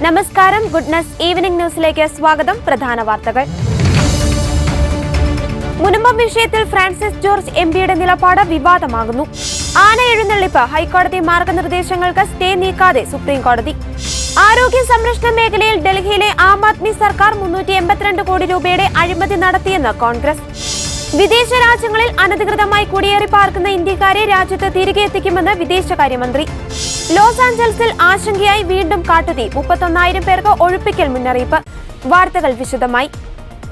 നമസ്കാരം, goodness evening ന്യൂസിലേക്ക് സ്വാഗതം. പ്രധാന വാർത്തകൾ. മുനമ്പം വിഷയത്തിൽ ഫ്രാൻസിസ് ജോർജ് എംപിയുടെ നിലപാട് വിവാദമാകുന്നു. ആന എഴുന്നള്ളിപ്പ് ഹൈക്കോടതി മാർഗനിർദ്ദേശങ്ങൾക്ക് സ്റ്റേ നീക്കാതെ സുപ്രീം കോടതി. ആരോഗ്യ സംരക്ഷണ മേഖലയിൽ ഡൽഹിയിലെ ആം ആദ്മി സർക്കാർ 382 കോടി രൂപയുടെ അഴിമതി നടത്തിയെന്ന് കോൺഗ്രസ്. വിദേശ രാജ്യങ്ങളിൽ അനധികൃതമായി കുടിയേറി പാർക്കുന്ന ഇന്ത്യക്കാരെ രാജ്യത്ത് തിരികെ എത്തിക്കുമെന്ന് വിദേശകാര്യമന്ത്രി. ലോസ് ആഞ്ചൽസിൽ ആശങ്കയായി വീണ്ടും കാട്ടുതീ. 31,000 പേർക്ക് ഒഴിപ്പിക്കൽ മുന്നറിയിപ്പ്. വാർത്തകൾ വിശദമായി.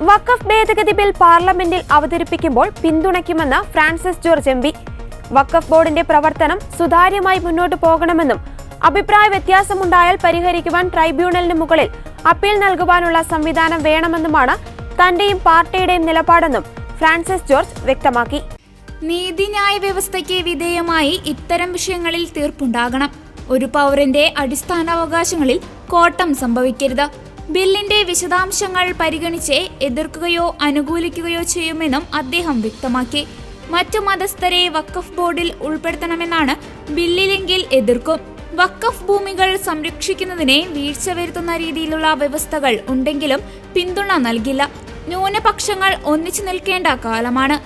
വഖഫ് ഭേദഗതി ബിൽ പാർലമെന്റിൽ അവതരിപ്പിക്കുമ്പോൾ പിന്തുണയ്ക്കുമെന്ന് ഫ്രാൻസിസ് ജോർജ് എംപി. വഖഫ് ബോർഡിന്റെ പ്രവർത്തനം സുതാര്യമായി മുന്നോട്ട് പോകണമെന്നും അഭിപ്രായ വ്യത്യാസമുണ്ടായാൽ പരിഹരിക്കുവാൻ ട്രൈബ്യൂണലിന് മുകളിൽ അപ്പീൽ നൽകുവാനുള്ള സംവിധാനം വേണമെന്നുമാണ് തന്റെയും പാർട്ടിയുടെയും നിലപാടെന്നും ഫ്രാൻസിസ് ജോർജ് വ്യക്തമാക്കി. നീതിന്യായ വ്യവസ്ഥയ്ക്ക് വിധേയമായി ഇത്തരം വിഷയങ്ങളിൽ തീർപ്പുണ്ടാകണം. ഒരു പൗരന്റെ അടിസ്ഥാനാവകാശങ്ങളിൽ കോട്ടം സംഭവിക്കരുത്. ബില്ലിന്റെ വിശദാംശങ്ങൾ പരിഗണിച്ച് എതിർക്കുകയോ അനുകൂലിക്കുകയോ ചെയ്യുമെന്നും അദ്ദേഹം വ്യക്തമാക്കി. മറ്റു മതസ്ഥരെ വഖഫ് ബോർഡിൽ ഉൾപ്പെടുത്തണമെന്നാണ് ബില്ലിലെങ്കിൽ എതിർക്കും. വഖഫ് ഭൂമികൾ സംരക്ഷിക്കുന്നതിനെ വീഴ്ച വരുത്തുന്ന രീതിയിലുള്ള വ്യവസ്ഥകൾ ഉണ്ടെങ്കിലും പിന്തുണ നൽകില്ല. ന്യൂനപക്ഷങ്ങൾ ഒന്നിച്ചു നിൽക്കേണ്ട കാലമാണ്.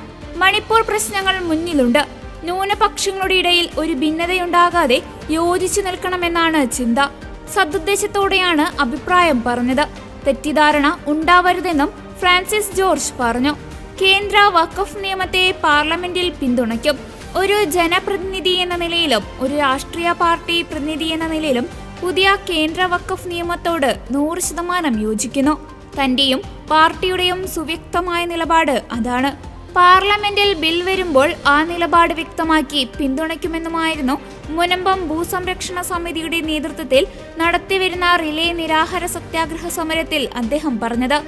മണിപ്പൂർ പ്രശ്നങ്ങൾ മുന്നിലുണ്ട്. ന്യൂനപക്ഷങ്ങളുടെ ഇടയിൽ ഒരു ഭിന്നതയുണ്ടാകാതെ യോജിച്ചു നിൽക്കണമെന്നാണ് ചിന്ത. സദുദ്ദേശത്തോടെയാണ് അഭിപ്രായം പറഞ്ഞത്. തെറ്റിദ്ധാരണ ഉണ്ടാവരുതെന്നും ഫ്രാൻസിസ് ജോർജ് പറഞ്ഞു. കേന്ദ്ര വഖഫ് നിയമത്തെ പാർലമെന്റിൽ പിന്തുണയ്ക്കും. ഒരു ജനപ്രതിനിധി എന്ന നിലയിലും ഒരു രാഷ്ട്രീയ പാർട്ടി പ്രതിനിധി എന്ന നിലയിലും പുതിയ കേന്ദ്ര വഖഫ് നിയമത്തോട് 100% യോജിക്കുന്നു. തന്റെയും പാർട്ടിയുടെയും സുവ്യക്തമായ നിലപാട് അതാണ്. പാർലമെന്റിൽ ബിൽ വരുമ്പോൾ ആ നിലപാട് വ്യക്തമാക്കി പിന്തുണയ്ക്കുമെന്നുമായിരുന്നു മുനമ്പം ഭൂസംരക്ഷണ സമിതിയുടെ നേതൃത്വത്തിൽ നടത്തിവരുന്ന റിലേ നിരാഹാര സത്യാഗ്രഹ സമരത്തിൽ അദ്ദേഹം പറഞ്ഞത്.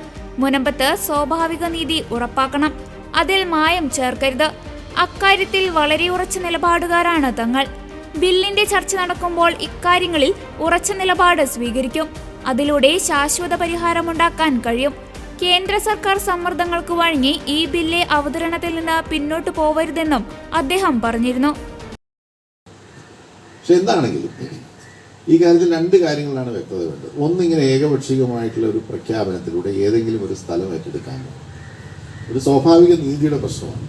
മുനമ്പത്ത് സ്വാഭാവിക നീതി ഉറപ്പാക്കണം, അതിൽ മായം ചേർക്കരുത്. അക്കാര്യത്തിൽ വളരെ ഉറച്ച നിലപാടുകാരാണ് തങ്ങൾ. ബില്ലിന്റെ ചർച്ച നടക്കുമ്പോൾ ഇക്കാര്യങ്ങളിൽ ഉറച്ച നിലപാട് സ്വീകരിക്കും. അതിലൂടെ ശാശ്വത പരിഹാരമുണ്ടാക്കാൻ കഴിയും. കേന്ദ്ര സർക്കാർ സമ്മർദ്ദങ്ങൾക്ക് വഴങ്ങി ഈ ബില്ല് അവതരണത്തിൽ നിന്ന് പിന്നോട്ട് പോവരുതെന്നും അദ്ദേഹം പറഞ്ഞിരുന്നു. പക്ഷെ എന്താണെങ്കിലും ഈ കാര്യത്തിൽ രണ്ട് കാര്യങ്ങളിലാണ് വ്യക്തത വേണ്ടത്. ഒന്നിങ്ങനെ ഏകപക്ഷീയമായിട്ടുള്ള ഒരു പ്രഖ്യാപനത്തിലൂടെ ഏതെങ്കിലും ഒരു സ്ഥലം ഏറ്റെടുക്കാനോ ഒരു സ്വാഭാവിക നീതിയുടെ പ്രശ്നമാണ്,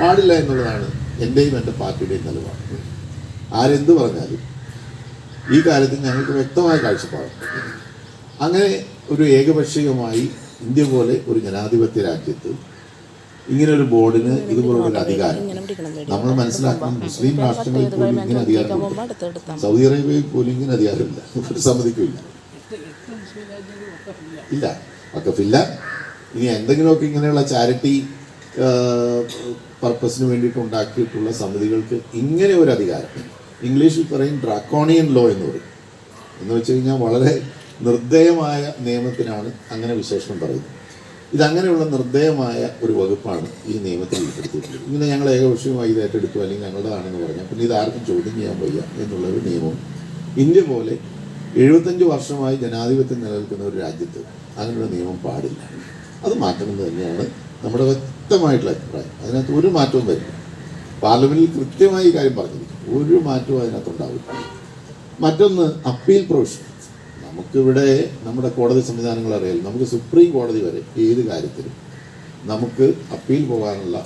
പാടില്ല എന്നുള്ളതാണ് എൻ്റെയും എൻ്റെ പാർട്ടിയുടെയും നിലപാട്. ആരെന്ത് പറഞ്ഞാലും ഈ കാര്യത്തിൽ ഞങ്ങൾക്ക് വ്യക്തമായ കാഴ്ചപ്പാടുണ്ട്. അങ്ങനെ ഒരു ഏകപക്ഷീയമായി ഇന്ത്യ പോലെ ഒരു ജനാധിപത്യ രാജ്യത്ത് ഇങ്ങനെ ഒരു ബോർഡിന് ഇതുപോലുള്ള ഒരു അധികാരം നമ്മൾ മനസ്സിലാക്കണം. മുസ്ലിം രാഷ്ട്രങ്ങളിൽ പോലും ഇങ്ങനെ അധികാരമില്ല, സൗദി അറേബ്യയിൽ പോലും ഇങ്ങനെ അധികാരമില്ല, ഒരു സമ്മതിക്കില്ല, ഇല്ല, വഖഫില്ല. ഇനി എന്തെങ്കിലുമൊക്കെ ഇങ്ങനെയുള്ള ചാരിറ്റി പർപ്പസിന് വേണ്ടിയിട്ട് ഉണ്ടാക്കിയിട്ടുള്ള സമിതികൾക്ക് ഇങ്ങനെ ഒരു അധികാരം, ഇംഗ്ലീഷിൽ പറയും ഡ്രാക്കോണിയൻ ലോ എന്ന് പറയും. എന്ന് വെച്ച് കഴിഞ്ഞാൽ വളരെ നിർദ്ദയമായ നിയമത്തിനാണ് അങ്ങനെ വിശേഷണം പറയുന്നത്. ഇതങ്ങനെയുള്ള നിർദ്ദയമായ ഒരു വകുപ്പാണ് ഈ നിയമത്തിൽ ഉൾപ്പെടുത്തിയിട്ടുള്ളത്. ഇങ്ങനെ ഞങ്ങൾ ഏകപക്ഷീയമായി ഇത് ഏറ്റെടുത്തു അല്ലെങ്കിൽ ഞങ്ങളുടേതാണെന്ന് പറഞ്ഞാൽ പിന്നെ ഇതാർക്കും ചോദ്യം ചെയ്യാൻ വയ്യ എന്നുള്ളൊരു നിയമം ഇന്ത്യ പോലെ 75 വർഷമായി ജനാധിപത്യം നിലനിൽക്കുന്ന ഒരു രാജ്യത്ത് അങ്ങനെയുള്ള നിയമം പാടില്ല. അത് മാറ്റണമെന്ന് തന്നെയാണ് നമ്മുടെ വ്യക്തമായിട്ടുള്ള അഭിപ്രായം. അതിനകത്ത് ഒരു മാറ്റവും വരില്ല. പാർലമെന്റിൽ കൃത്യമായി ഈ കാര്യം പറഞ്ഞിരിക്കും, ഒരു മാറ്റവും അതിനകത്തുണ്ടാവില്ല. മറ്റൊന്ന് അപ്പീൽ പ്രൊവിഷൻ. നമുക്കിവിടെ നമ്മുടെ കോടതി സംവിധാനങ്ങൾ അറിയാം. നമുക്ക് സുപ്രീം കോടതി വരെ ഏത് കാര്യത്തിലും നമുക്ക് അപ്പീൽ പോകാനുള്ള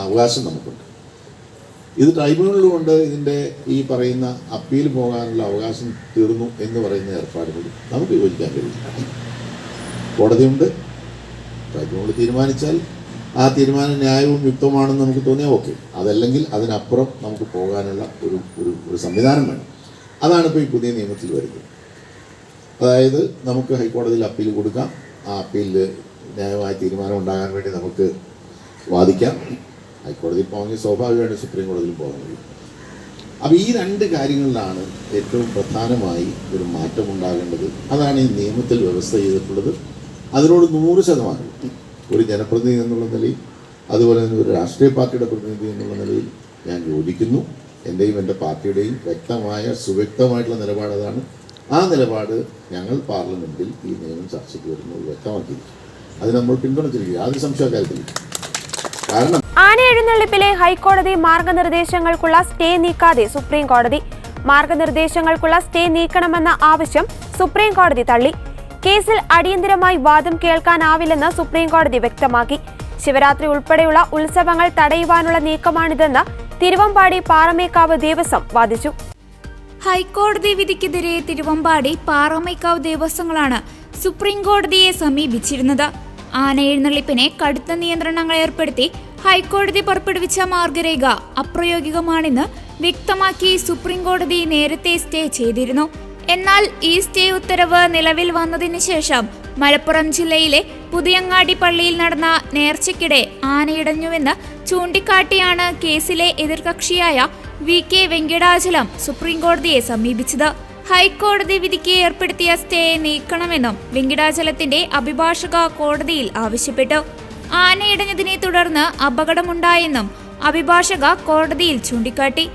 അവകാശം നമുക്കുണ്ട്. ഇത് ട്രൈബ്യൂണലുകൊണ്ട് ഇതിൻ്റെ ഈ പറയുന്ന അപ്പീൽ പോകാനുള്ള അവകാശം തീർന്നു എന്ന് പറയുന്ന ഏർപ്പാടുകൾ നമുക്ക് യോജിക്കാൻ കഴിയില്ല. കോടതിയുണ്ട്, ട്രൈബ്യൂണൽ തീരുമാനിച്ചാൽ ആ തീരുമാനം ന്യായവും യുക്തമാണെന്ന് നമുക്ക് തോന്നിയാൽ ഓക്കെ. അതല്ലെങ്കിൽ അതിനപ്പുറം നമുക്ക് പോകാനുള്ള ഒരു സംവിധാനം വേണം. അതാണ് ഇപ്പോൾ ഈ പുതിയ നിയമത്തിൽ വരുന്നത്. അതായത് നമുക്ക് ഹൈക്കോടതിയിൽ അപ്പീൽ കൊടുക്കാം, ആ അപ്പീലിൽ ന്യായമായ തീരുമാനം ഉണ്ടാകാൻ വേണ്ടി നമുക്ക് വാദിക്കാം. ഹൈക്കോടതിയിൽ പോകണമെങ്കിൽ സ്വാഭാവികമായിട്ട് സുപ്രീം കോടതിയിൽ പോകാൻ കഴിയും. അപ്പോൾ ഈ രണ്ട് കാര്യങ്ങളിലാണ് ഏറ്റവും പ്രധാനമായി ഒരു മാറ്റം ഉണ്ടാകേണ്ടത്. അതാണ് ഈ നിയമത്തിൽ വ്യവസ്ഥ ചെയ്തിട്ടുള്ളത്. അതിനോട് 100% ഒരു ജനപ്രതിനിധി എന്നുള്ള നിലയിൽ, അതുപോലെ തന്നെ ഒരു രാഷ്ട്രീയ പാർട്ടിയുടെ പ്രതിനിധി എന്നുള്ള നിലയിൽ ഞാൻ യോജിക്കുന്നു. എൻ്റെയും എൻ്റെ പാർട്ടിയുടെയും വ്യക്തമായ സുവ്യക്തമായിട്ടുള്ള നിലപാട് അതാണ്. ആ നിലപാട് ഞങ്ങൾ പാർലമെന്റിൽ ഈ നിയമം ചർച്ചയ്ക്ക് വരുന്നത് വ്യക്തമാക്കിയിരിക്കും. അത് നമ്മൾ പിന്തുണച്ചിരിക്കുക, യാതൊരു സംശയക്കാര്യത്തില്ല. കാരണം ആന എഴുന്നള്ളിപ്പിലെ ഹൈക്കോടതി മാർഗനിർദ്ദേശങ്ങൾക്കുള്ള സ്റ്റേ നീക്കാതെ സുപ്രീം കോടതി. മാർഗനിർദ്ദേശങ്ങൾക്കുള്ള സ്റ്റേ നീക്കണമെന്ന ആവശ്യം സുപ്രീം കോടതി തള്ളി. കേസിൽ അടിയന്തരമായി വാദം കേൾക്കാനാവില്ലെന്ന് സുപ്രീം കോടതി വ്യക്തമാക്കി. ശിവരാത്രി ഉൾപ്പെടെയുള്ള ഉത്സവങ്ങൾ തടയുവാനുള്ള നീക്കമാണിതെന്ന് തിരുവമ്പാടി പാറമേക്കാവ് ദേവസ്വം വാദിച്ചു. ഹൈക്കോടതി വിധിക്കെതിരെ തിരുവമ്പാടി പാറമേക്കാവ് ദേവസ്വങ്ങളാണ് സുപ്രീം കോടതിയെ സമീപിച്ചിരുന്നത്. ആനയെഴുന്നള്ളിപ്പിനെ കടുത്ത നിയന്ത്രണങ്ങൾ ഏർപ്പെടുത്തി ഹൈക്കോടതി പുറപ്പെടുവിച്ച മാർഗരേഖ അപ്രായോഗികമാണെന്ന് വ്യക്തമാക്കി സുപ്രീം കോടതി നേരത്തെ സ്റ്റേ ചെയ്തിരുന്നു. എന്നാൽ ഈ സ്റ്റേ ഉത്തരവ് നിലവിൽ വന്നതിന് ശേഷം മലപ്പുറം ജില്ലയിലെ പുതിയങ്ങാടി പള്ളിയിൽ നടന്ന നേർച്ചയ്ക്കിടെ ആനയിടഞ്ഞുവെന്ന് ചൂണ്ടിക്കാട്ടിയാണ് കേസിലെ എതിർകക്ഷിയായ VK വെങ്കിടാചലം സുപ്രീം കോടതിയെ സമീപിച്ചത്. ഹൈക്കോടതി വിധിക്ക് ഏർപ്പെടുത്തിയ സ്റ്റേ നീക്കണമെന്നും വെങ്കിടാചലത്തിന്റെ അഭിഭാഷക കോടതിയിൽ ആവശ്യപ്പെട്ടു. ആനയിടഞ്ഞതിനെ തുടർന്ന് അപകടമുണ്ടായെന്നും അഭിഭാഷക കോടതിയിൽ ചൂണ്ടിക്കാട്ടി.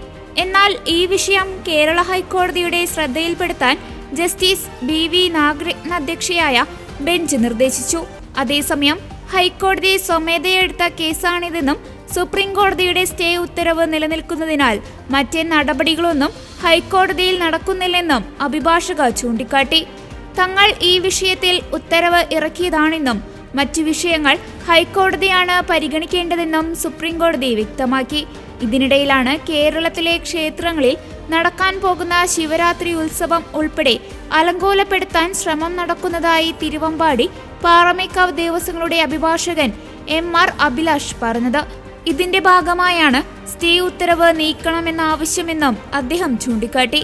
എന്നാൽ ഈ വിഷയം കേരള ഹൈക്കോടതിയുടെ ശ്രദ്ധയിൽപ്പെടുത്താൻ ജസ്റ്റിസ് BV നാഗരത്ന അധ്യക്ഷയായ ബെഞ്ച് നിർദ്ദേശിച്ചു. അതേസമയം ഹൈക്കോടതി സ്വമേധയെടുത്ത കേസാണിതെന്നും സുപ്രീം കോടതിയുടെ സ്റ്റേ ഉത്തരവ് നിലനിൽക്കുന്നതിനാൽ മറ്റ് നടപടികളൊന്നും ഹൈക്കോടതിയിൽ നടക്കുന്നില്ലെന്നും അഭിഭാഷക ചൂണ്ടിക്കാട്ടി. തങ്ങൾ ഈ വിഷയത്തിൽ ഉത്തരവ് ഇറക്കിയതാണെന്നും മറ്റു വിഷയങ്ങൾ ഹൈക്കോടതിയാണ് പരിഗണിക്കേണ്ടതെന്നും സുപ്രീം കോടതി വ്യക്തമാക്കി. ഇതിനിടയിലാണ് കേരളത്തിലെ ക്ഷേത്രങ്ങളിൽ നടക്കാൻ പോകുന്ന ശിവരാത്രി ഉത്സവം ഉൾപ്പെടെ അലങ്കോലപ്പെടുത്താൻ ശ്രമം നടക്കുന്നതായി തിരുവമ്പാടി പാറമേക്കാവ് ദേവസ്വങ്ങളുടെ അഭിഭാഷകൻ MR അഭിലാഷ് പറഞ്ഞത്. ഇതിന്റെ ഭാഗമായാണ് സ്റ്റേ ഉത്തരവ് നീക്കണമെന്ന ആവശ്യമെന്നും അദ്ദേഹം ചൂണ്ടിക്കാട്ടി.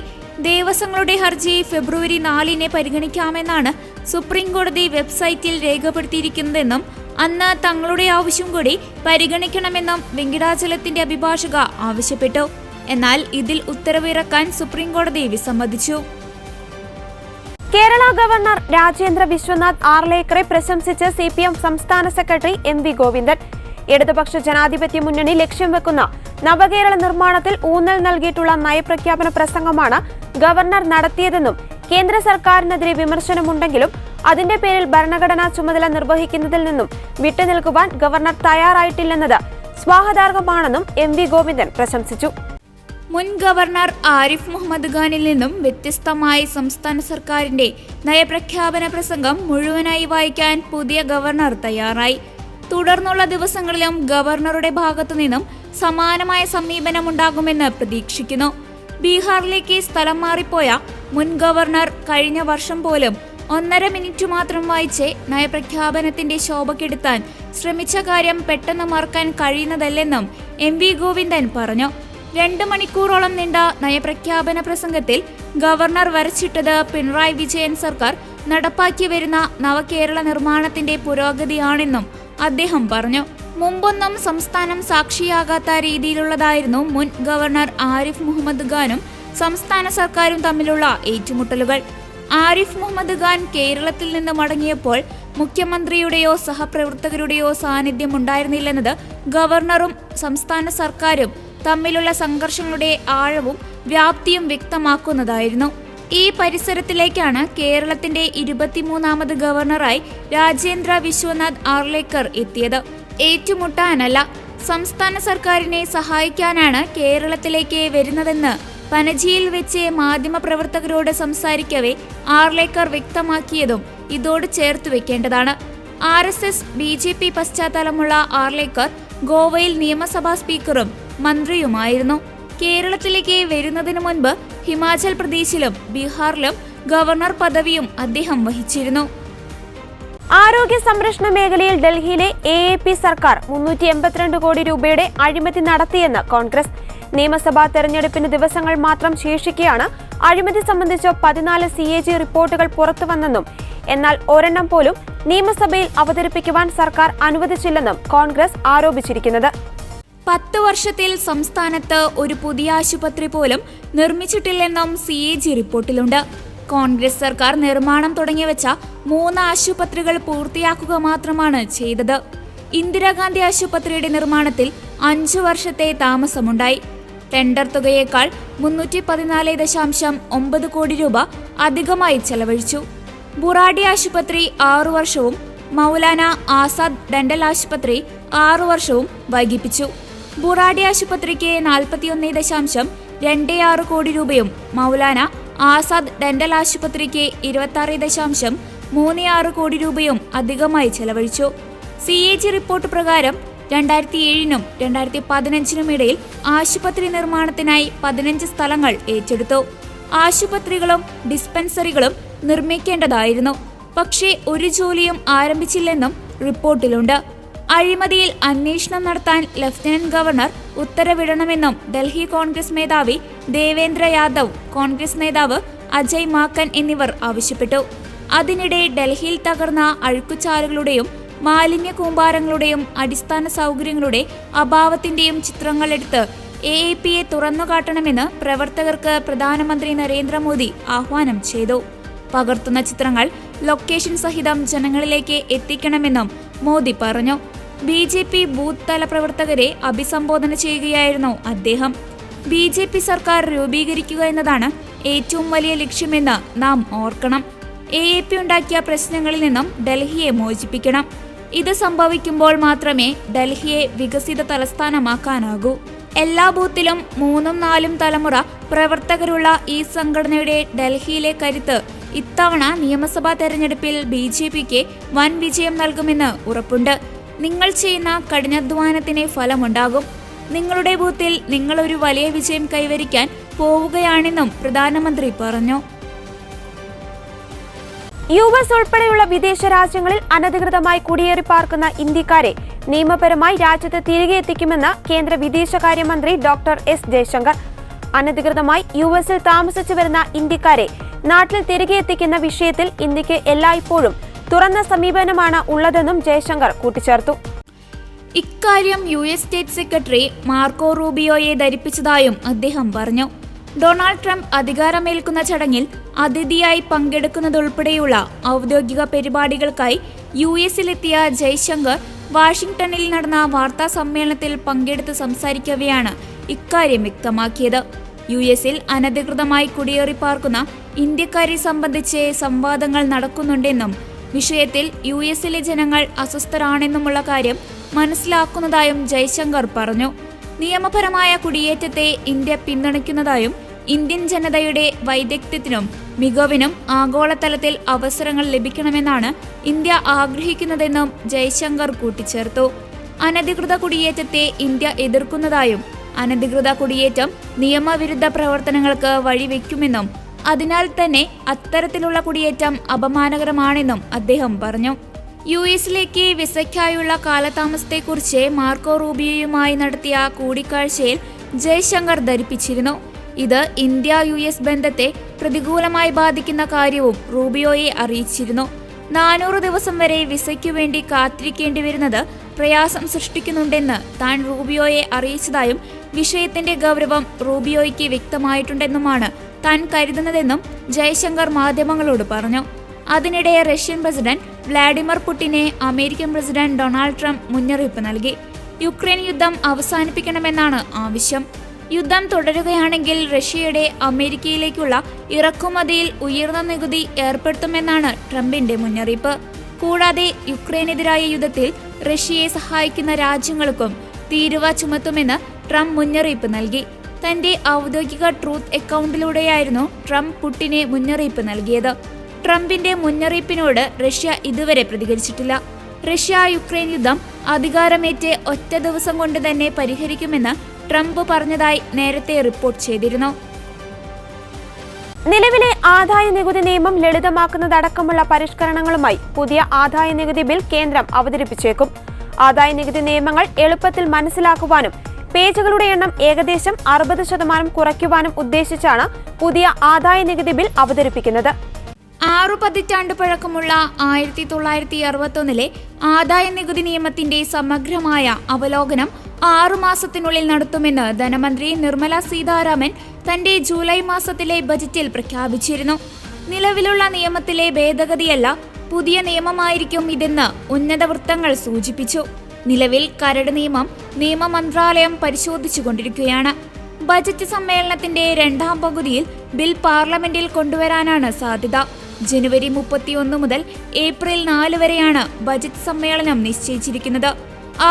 ദേവസ്വങ്ങളുടെ ഹർജി ഫെബ്രുവരി 4 പരിഗണിക്കാമെന്നാണ് സുപ്രീം കോടതി വെബ്സൈറ്റിൽ രേഖപ്പെടുത്തിയിരിക്കുന്നതെന്നും അന്ന് തങ്ങളുടെ ആവശ്യം കൂടി പരിഗണിക്കണമെന്നും വെങ്കിടാചലത്തിന്റെ അഭിഭാഷക ആവശ്യപ്പെട്ടു. എന്നാൽ ഇതിൽ ഉത്തരവ് ഇറക്കാൻ സുപ്രീം കോടതി വിസമ്മതിച്ചു. കേരള ഗവർണർ രാജേന്ദ്ര വിശ്വനാഥ് ആർലേക്കറെ പ്രശംസിച്ച് CPM സംസ്ഥാന സെക്രട്ടറി MV ഗോവിന്ദൻ. ഇടതുപക്ഷ ജനാധിപത്യ മുന്നണി ലക്ഷ്യം വെക്കുന്ന നവകേരള നിർമ്മാണത്തിൽ ഊന്നൽ നൽകിയിട്ടുള്ള നയപ്രഖ്യാപന പ്രസംഗമാണ് ഗവർണർ നടത്തിയതെന്നും കേന്ദ്ര സർക്കാരിനെതിരെ വിമർശനമുണ്ടെങ്കിലും അതിന്റെ പേരിൽ ഭരണഘടനാ ചുമതല നിർവഹിക്കുന്നതിൽ നിന്നും വിട്ടുനിൽക്കുവാൻ ഗവർണർ തയ്യാറായിട്ടില്ലെന്നത് സ്വാഗതാർഹമാണെന്നും MV ഗോവിന്ദൻ പ്രശംസിച്ചു. മുൻ ഗവർണർ ആരിഫ് മുഹമ്മദ് ഖാനിൽ നിന്നും വ്യത്യസ്തമായി സംസ്ഥാന സർക്കാരിന്റെ നയപ്രഖ്യാപന പ്രസംഗം മുഴുവനായി വായിക്കാൻ പുതിയ ഗവർണർ തയ്യാറായി. തുടർന്നുള്ള ദിവസങ്ങളിലും ഗവർണറുടെ ഭാഗത്തു നിന്നും സമാനമായ സമീപനമുണ്ടാകുമെന്ന് പ്രതീക്ഷിക്കുന്നു. ബീഹാറിലേക്ക് സ്ഥലം മാറിപ്പോയ മുൻ ഗവർണർ കഴിഞ്ഞ വർഷം പോലും 1.5 മിനിറ്റ് മാത്രം വായിച്ച് നയപ്രഖ്യാപനത്തിന്റെ ശോഭ കെടുത്താൻ ശ്രമിച്ച കാര്യം പെട്ടെന്ന് മറക്കാൻ കഴിയുന്നതല്ലെന്നും MV ഗോവിന്ദൻ പറഞ്ഞു. 2 മണിക്കൂറോളം നീണ്ട നയപ്രഖ്യാപന പ്രസംഗത്തിൽ ഗവർണർ വരച്ചിട്ടത് പിണറായി വിജയൻ സർക്കാർ നടപ്പാക്കി വരുന്ന നവകേരള നിർമ്മാണത്തിന്റെ പുരോഗതിയാണെന്നും അദ്ദേഹം പറഞ്ഞു. മുമ്പൊന്നും സംസ്ഥാനം സാക്ഷിയാകാത്ത രീതിയിലുള്ളതായിരുന്നു മുൻ ഗവർണർ ആരിഫ് മുഹമ്മദ് ഖാനും സംസ്ഥാന സർക്കാരും തമ്മിലുള്ള ഏറ്റുമുട്ടലുകൾ. ആരിഫ് മുഹമ്മദ് ഖാൻ കേരളത്തിൽ നിന്ന് മടങ്ങിയപ്പോൾ മുഖ്യമന്ത്രിയുടെയോ സഹപ്രവർത്തകരുടെയോ സാന്നിധ്യം ഉണ്ടായിരുന്നില്ലെന്നത് ഗവർണറും സംസ്ഥാന സർക്കാരും തമ്മിലുള്ള സംഘർഷങ്ങളുടെ ആഴവും വ്യാപ്തിയും വ്യക്തമാക്കുന്നതായിരുന്നു. ഈ പരിസരത്തിലേക്കാണ് കേരളത്തിന്റെ 23ാമത് ഗവർണറായി രാജേന്ദ്ര വിശ്വനാഥ് ആർലേക്കർ എത്തിയത്. ഏറ്റുമുട്ടാനല്ല, സംസ്ഥാന സർക്കാരിനെ സഹായിക്കാനാണ് കേരളത്തിലേക്ക് വരുന്നതെന്ന് പനജിയിൽ വെച്ച് മാധ്യമപ്രവർത്തകരോട് സംസാരിക്കവേ ആർലേക്കർ വ്യക്തമാക്കിയതും ഇതോട് ചേർത്ത് വെക്കേണ്ടതാണ്. RSS BJP പശ്ചാത്തലമുള്ള ആർലേക്കർ ഗോവയിൽ നിയമസഭാ സ്പീക്കറും മന്ത്രിയുമായിരുന്നു. കേരളത്തിലേക്ക് വരുന്നതിനു മുൻപ് ഹിമാചൽ പ്രദേശിലും ബീഹാറിലും ഗവർണർ പദവിയും അദ്ദേഹം വഹിച്ചിരുന്നു. ആരോഗ്യ സംരക്ഷണ മേഖലയിൽ ഡൽഹിയിലെ AAP സർക്കാർ 382 കോടി രൂപയുടെ അഴിമതി നടത്തിയെന്ന് കോൺഗ്രസ്. നിയമസഭാ തെരഞ്ഞെടുപ്പിന് ദിവസങ്ങൾ മാത്രം ശേഷിക്കെയാണ് അഴിമതി സംബന്ധിച്ച് 14 CAG റിപ്പോർട്ടുകൾ പുറത്തുവന്നെന്നും എന്നാൽ ഒരെണ്ണം പോലും നിയമസഭയിൽ അവതരിപ്പിക്കുവാൻ സർക്കാർ അനുവദിച്ചില്ലെന്നും കോൺഗ്രസ് ആരോപിച്ചിരിക്കുന്നത്. 10 വർഷത്തിൽ സംസ്ഥാനത്ത് ഒരു പുതിയ ആശുപത്രി പോലും നിർമ്മിച്ചിട്ടില്ലെന്നും CAG റിപ്പോർട്ടിലുണ്ട്. കോൺഗ്രസ് സർക്കാർ നിർമ്മാണം തുടങ്ങിവെച്ച 3 ആശുപത്രികൾ പൂർത്തിയാക്കുക മാത്രമാണ് ചെയ്തത്. ഇന്ദിരാഗാന്ധി ആശുപത്രിയുടെ നിർമ്മാണത്തിൽ 5 വർഷത്തെ താമസമുണ്ടായി. ടെൻഡർ തുകയേക്കാൾ 314.9 കോടി രൂപ അധികമായി ചെലവഴിച്ചു. ബുറാഡി ആശുപത്രി 6 വർഷവും മൗലാന ആസാദ് ഡെന്റൽ ആശുപത്രി 6 വർഷവും വൈകിപ്പിച്ചു. ബുറാഡി ആശുപത്രിക്ക് 41.7 26 കോടി രൂപയും മൗലാന ആസാദ് ഡെന്റൽ ആശുപത്രിക്ക് 26.36 കോടി രൂപയും അധികമായി ചെലവഴിച്ചു. CAG റിപ്പോർട്ട് പ്രകാരം 2007-നും 2015-നും ഇടയിൽ ആശുപത്രി നിർമ്മാണത്തിനായി 15 സ്ഥലങ്ങൾ ഏറ്റെടുത്തു. ആശുപത്രികളും ഡിസ്പെൻസറികളും നിർമ്മിക്കേണ്ടതായിരുന്നു. പക്ഷേ ഒരു ജോലിയും ആരംഭിച്ചില്ലെന്നും റിപ്പോർട്ടിലുണ്ട്. അഴിമതിയിൽ അന്വേഷണം നടത്താൻ ലഫ്റ്റനന്റ് ഗവർണർ ഉത്തരവിടണമെന്നും ഡൽഹി കോൺഗ്രസ് മേധാവി ദേവേന്ദ്ര യാദവ്, കോൺഗ്രസ് നേതാവ് അജയ് മാക്കൻ എന്നിവർ ആവശ്യപ്പെട്ടു. അതിനിടെ ഡൽഹിയിൽ തകർന്ന അഴുക്കുചാലുകളുടെയും മാലിന്യ കൂമ്പാരങ്ങളുടെയും അടിസ്ഥാന സൗകര്യങ്ങളുടെ അഭാവത്തിന്റെയും ചിത്രങ്ങളെടുത്ത് AAPയെ തുറന്നുകാട്ടണമെന്ന് പ്രവർത്തകർക്ക് പ്രധാനമന്ത്രി നരേന്ദ്രമോദി ആഹ്വാനം ചെയ്തു. പകർത്തുന്ന ചിത്രങ്ങൾ ലൊക്കേഷൻ സഹിതം ജനങ്ങളിലേക്ക് എത്തിക്കണമെന്നും മോദി പറഞ്ഞു. BJP ബൂത്ത് തല പ്രവർത്തകരെ അഭിസംബോധന ചെയ്യുകയായിരുന്നു അദ്ദേഹം. BJP സർക്കാർ രൂപീകരിക്കുക എന്നതാണ് ഏറ്റവും വലിയ ലക്ഷ്യമെന്ന് നാം ഓർക്കണം. AAP ഉണ്ടാക്കിയ പ്രശ്നങ്ങളിൽ നിന്നും ഡൽഹിയെ മോചിപ്പിക്കണം. ഇത് സംഭവിക്കുമ്പോൾ മാത്രമേ ഡൽഹിയെ വികസിത തലസ്ഥാനമാക്കാനാകൂ. എല്ലാ ബൂത്തിലും 3-4 തലമുറ പ്രവർത്തകരുള്ള ഈ സംഘടനയുടെ ഡൽഹിയിലെ കരുത്ത് ഇത്തവണ നിയമസഭാ തെരഞ്ഞെടുപ്പിൽ BJPക്ക് വൻ വിജയം നൽകുമെന്ന് ഉറപ്പുണ്ട്. നിങ്ങൾ ചെയ്യുന്ന കഠിനാധ്വാനത്തിന് ഫലമുണ്ടാകും. നിങ്ങളുടെ ബൂത്തിൽ നിങ്ങൾ ഒരു വലിയ വിജയം കൈവരിക്കാൻ പോവുകയാണെന്നും പ്രധാനമന്ത്രി പറഞ്ഞു. US ഉൾപ്പെടെയുള്ള വിദേശ രാജ്യങ്ങളിൽ അനധികൃതമായി കുടിയേറി പാർക്കുന്ന ഇന്ത്യക്കാരെ നിയമപരമായി രാജ്യത്ത് തിരികെ എത്തിക്കുമെന്ന് കേന്ദ്ര വിദേശകാര്യമന്ത്രി ഡോക്ടർ S ജയശങ്കർ. അനധികൃതമായി US-ൽ താമസിച്ചു വരുന്ന ഇന്ത്യക്കാരെ നാട്ടിൽ തിരികെ എത്തിക്കുന്ന വിഷയത്തിൽ ഇന്ത്യക്ക് എല്ലായ്പ്പോഴും തുറന്ന സമീപനമാണ് ഉള്ളതെന്നും ജയശങ്കർ കൂട്ടിച്ചേർത്തു. ഇക്കാര്യം US സ്റ്റേറ്റ് സെക്രട്ടറി മാർക്കോ റൂബിയോയെ ധരിപ്പിച്ചതായും അദ്ദേഹം പറഞ്ഞു. ഡൊണാൾഡ് ട്രംപ് അധികാരമേൽക്കുന്ന ചടങ്ങിൽ അതിഥിയായി പങ്കെടുക്കുന്നതുൾപ്പെടെയുള്ള ഔദ്യോഗിക പരിപാടികൾക്കായി US-ലെത്തിയ ജയശങ്കർ വാഷിംഗ്ടണിൽ നടന്ന വാർത്താ സമ്മേളനത്തിൽ പങ്കെടുത്ത് സംസാരിക്കവെയാണ് ഇക്കാര്യം വ്യക്തമാക്കിയത്. US-ൽ അനധികൃതമായി കുടിയേറി പാർക്കുന്ന ഇന്ത്യക്കാരെ സംബന്ധിച്ച് സംവാദങ്ങൾ നടക്കുന്നുണ്ടെന്നും വിഷയത്തിൽ US-ലെ ജനങ്ങൾ അസ്വസ്ഥരാണെന്നുമുള്ള കാര്യം മനസ്സിലാക്കുന്നതായും ജയശങ്കർ പറഞ്ഞു. നിയമപരമായ കുടിയേറ്റത്തെ ഇന്ത്യ പിന്തുണയ്ക്കുന്നതായും ഇന്ത്യൻ ജനതയുടെ വൈദഗ്ധ്യത്തിനും മികവിനും ആഗോളതലത്തിൽ അവസരങ്ങൾ ലഭിക്കണമെന്നാണ് ഇന്ത്യ ആഗ്രഹിക്കുന്നതെന്നും ജയശങ്കർ കൂട്ടിച്ചേർത്തു. അനധികൃത കുടിയേറ്റത്തെ ഇന്ത്യ എതിർക്കുന്നതായും അനധികൃത കുടിയേറ്റം നിയമവിരുദ്ധ പ്രവർത്തനങ്ങൾക്ക് വഴിവെക്കുമെന്നും അതിനാൽ തന്നെ അത്തരത്തിലുള്ള കുടിയേറ്റം അപമാനകരമാണെന്നും അദ്ദേഹം പറഞ്ഞു. US-ലേക്ക് വിസയ്ക്കായുള്ള കാലതാമസത്തെക്കുറിച്ച് മാർക്കോ റൂബിയോയുമായി നടത്തിയ കൂടിക്കാഴ്ചയിൽ ജയശങ്കർ ധരിപ്പിച്ചിരുന്നു. ഇത് ഇന്ത്യ-US ബന്ധത്തെ പ്രതികൂലമായി ബാധിക്കുന്ന കാര്യവും റൂബിയോയെ അറിയിച്ചിരുന്നു. 400 ദിവസം വരെ വിസയ്ക്കു വേണ്ടി കാത്തിരിക്കേണ്ടി വരുന്നത് പ്രയാസം സൃഷ്ടിക്കുന്നുണ്ടെന്ന് താൻ റൂബിയോയെ അറിയിച്ചതായും വിഷയത്തിന്റെ ഗൗരവം റൂബിയോയ്ക്ക് വ്യക്തമായിട്ടുണ്ടെന്നുമാണ് താൻ കരുതുന്നതെന്നും ജയശങ്കർ മാധ്യമങ്ങളോട് പറഞ്ഞു. അതിനിടെ റഷ്യൻ പ്രസിഡന്റ് വ്ളാഡിമിർ പുടിനെ അമേരിക്കൻ പ്രസിഡന്റ് ഡൊണാൾഡ് ട്രംപ് മുന്നറിയിപ്പ് നൽകി. യുക്രൈൻ യുദ്ധം അവസാനിപ്പിക്കണമെന്നാണ് ആവശ്യം. യുദ്ധം തുടരുകയാണെങ്കിൽ റഷ്യയുടെ അമേരിക്കയിലേക്കുള്ള ഇറക്കുമതിയിൽ ഉയർന്ന നികുതി ഏർപ്പെടുത്തുമെന്നാണ് ട്രംപിന്റെ മുന്നറിയിപ്പ്. കൂടാതെ യുക്രൈനെതിരായ യുദ്ധത്തിൽ റഷ്യയെ സഹായിക്കുന്ന രാജ്യങ്ങൾക്കും തീരുവ ചുമത്തുമെന്ന് ട്രംപ് മുന്നറിയിപ്പ് നൽകി. തന്റെ ഔദ്യോഗിക ട്രൂത്ത് അക്കൗണ്ടിലൂടെയായിരുന്നു ട്രംപ് പുടിനെ മുന്നറിയിപ്പ് നൽകിയത്. ട്രംപിന്റെ മുന്നറിയിപ്പിനോട് റഷ്യ ഇതുവരെ പ്രതികരിച്ചിട്ടില്ല. റഷ്യ യുക്രൈൻ യുദ്ധം അധികാരമേറ്റ് ഒറ്റ ദിവസം കൊണ്ട് തന്നെ പരിഹരിക്കുമെന്ന് ട്രംപ് പറഞ്ഞതായി നേരത്തെ റിപ്പോർട്ട് ചെയ്തിരുന്നു. നിലവിലെ ആദായ നികുതി നിയമം ലളിതമാക്കുന്നതടക്കമുള്ള പരിഷ്കരണങ്ങളുമായി പുതിയ ആദായ നികുതി ബിൽ കേന്ദ്രം അവതരിപ്പിച്ചേക്കും. ആദായ നികുതി നിയമങ്ങൾ എളുപ്പത്തിൽ മനസ്സിലാക്കുവാനും പേജുകളുടെ എണ്ണം ഏകദേശം 60% കുറയ്ക്കുവാനും ഉദ്ദേശിച്ചാണ് പുതിയ ആദായ നികുതി ബിൽ അവതരിപ്പിക്കുന്നത്. 6 പതിറ്റാണ്ട് പഴക്കമുള്ള 1961 ആദായ നികുതി നിയമത്തിന്റെ സമഗ്രമായ അവലോകനം 6 മാസത്തിനുള്ളിൽ നടത്തുമെന്ന് ധനമന്ത്രി നിർമ്മല സീതാരാമൻ തന്റെ ജൂലൈ മാസത്തിലെ ബജറ്റിൽ പ്രഖ്യാപിച്ചിരുന്നു. നിലവിലുള്ള നിയമത്തിലെ ഭേദഗതിയല്ല, പുതിയ നിയമമായിരിക്കും ഇതെന്ന് ഉന്നത വൃത്തങ്ങൾ സൂചിപ്പിച്ചു. നിലവിൽ കരട് നിയമം നിയമ മന്ത്രാലയം പരിശോധിച്ചുകൊണ്ടിരിക്കുകയാണ്. ബജറ്റ് സമ്മേളനത്തിന്റെ 2ാം പകുതിയിൽ ബിൽ പാർലമെന്റിൽ കൊണ്ടുവരാനാണ് സാധ്യത. ജനുവരി 31 മുതൽ ഏപ്രിൽ 4 വരെയാണ് ബജറ്റ് സമ്മേളനം നിശ്ചയിച്ചിരിക്കുന്നത്.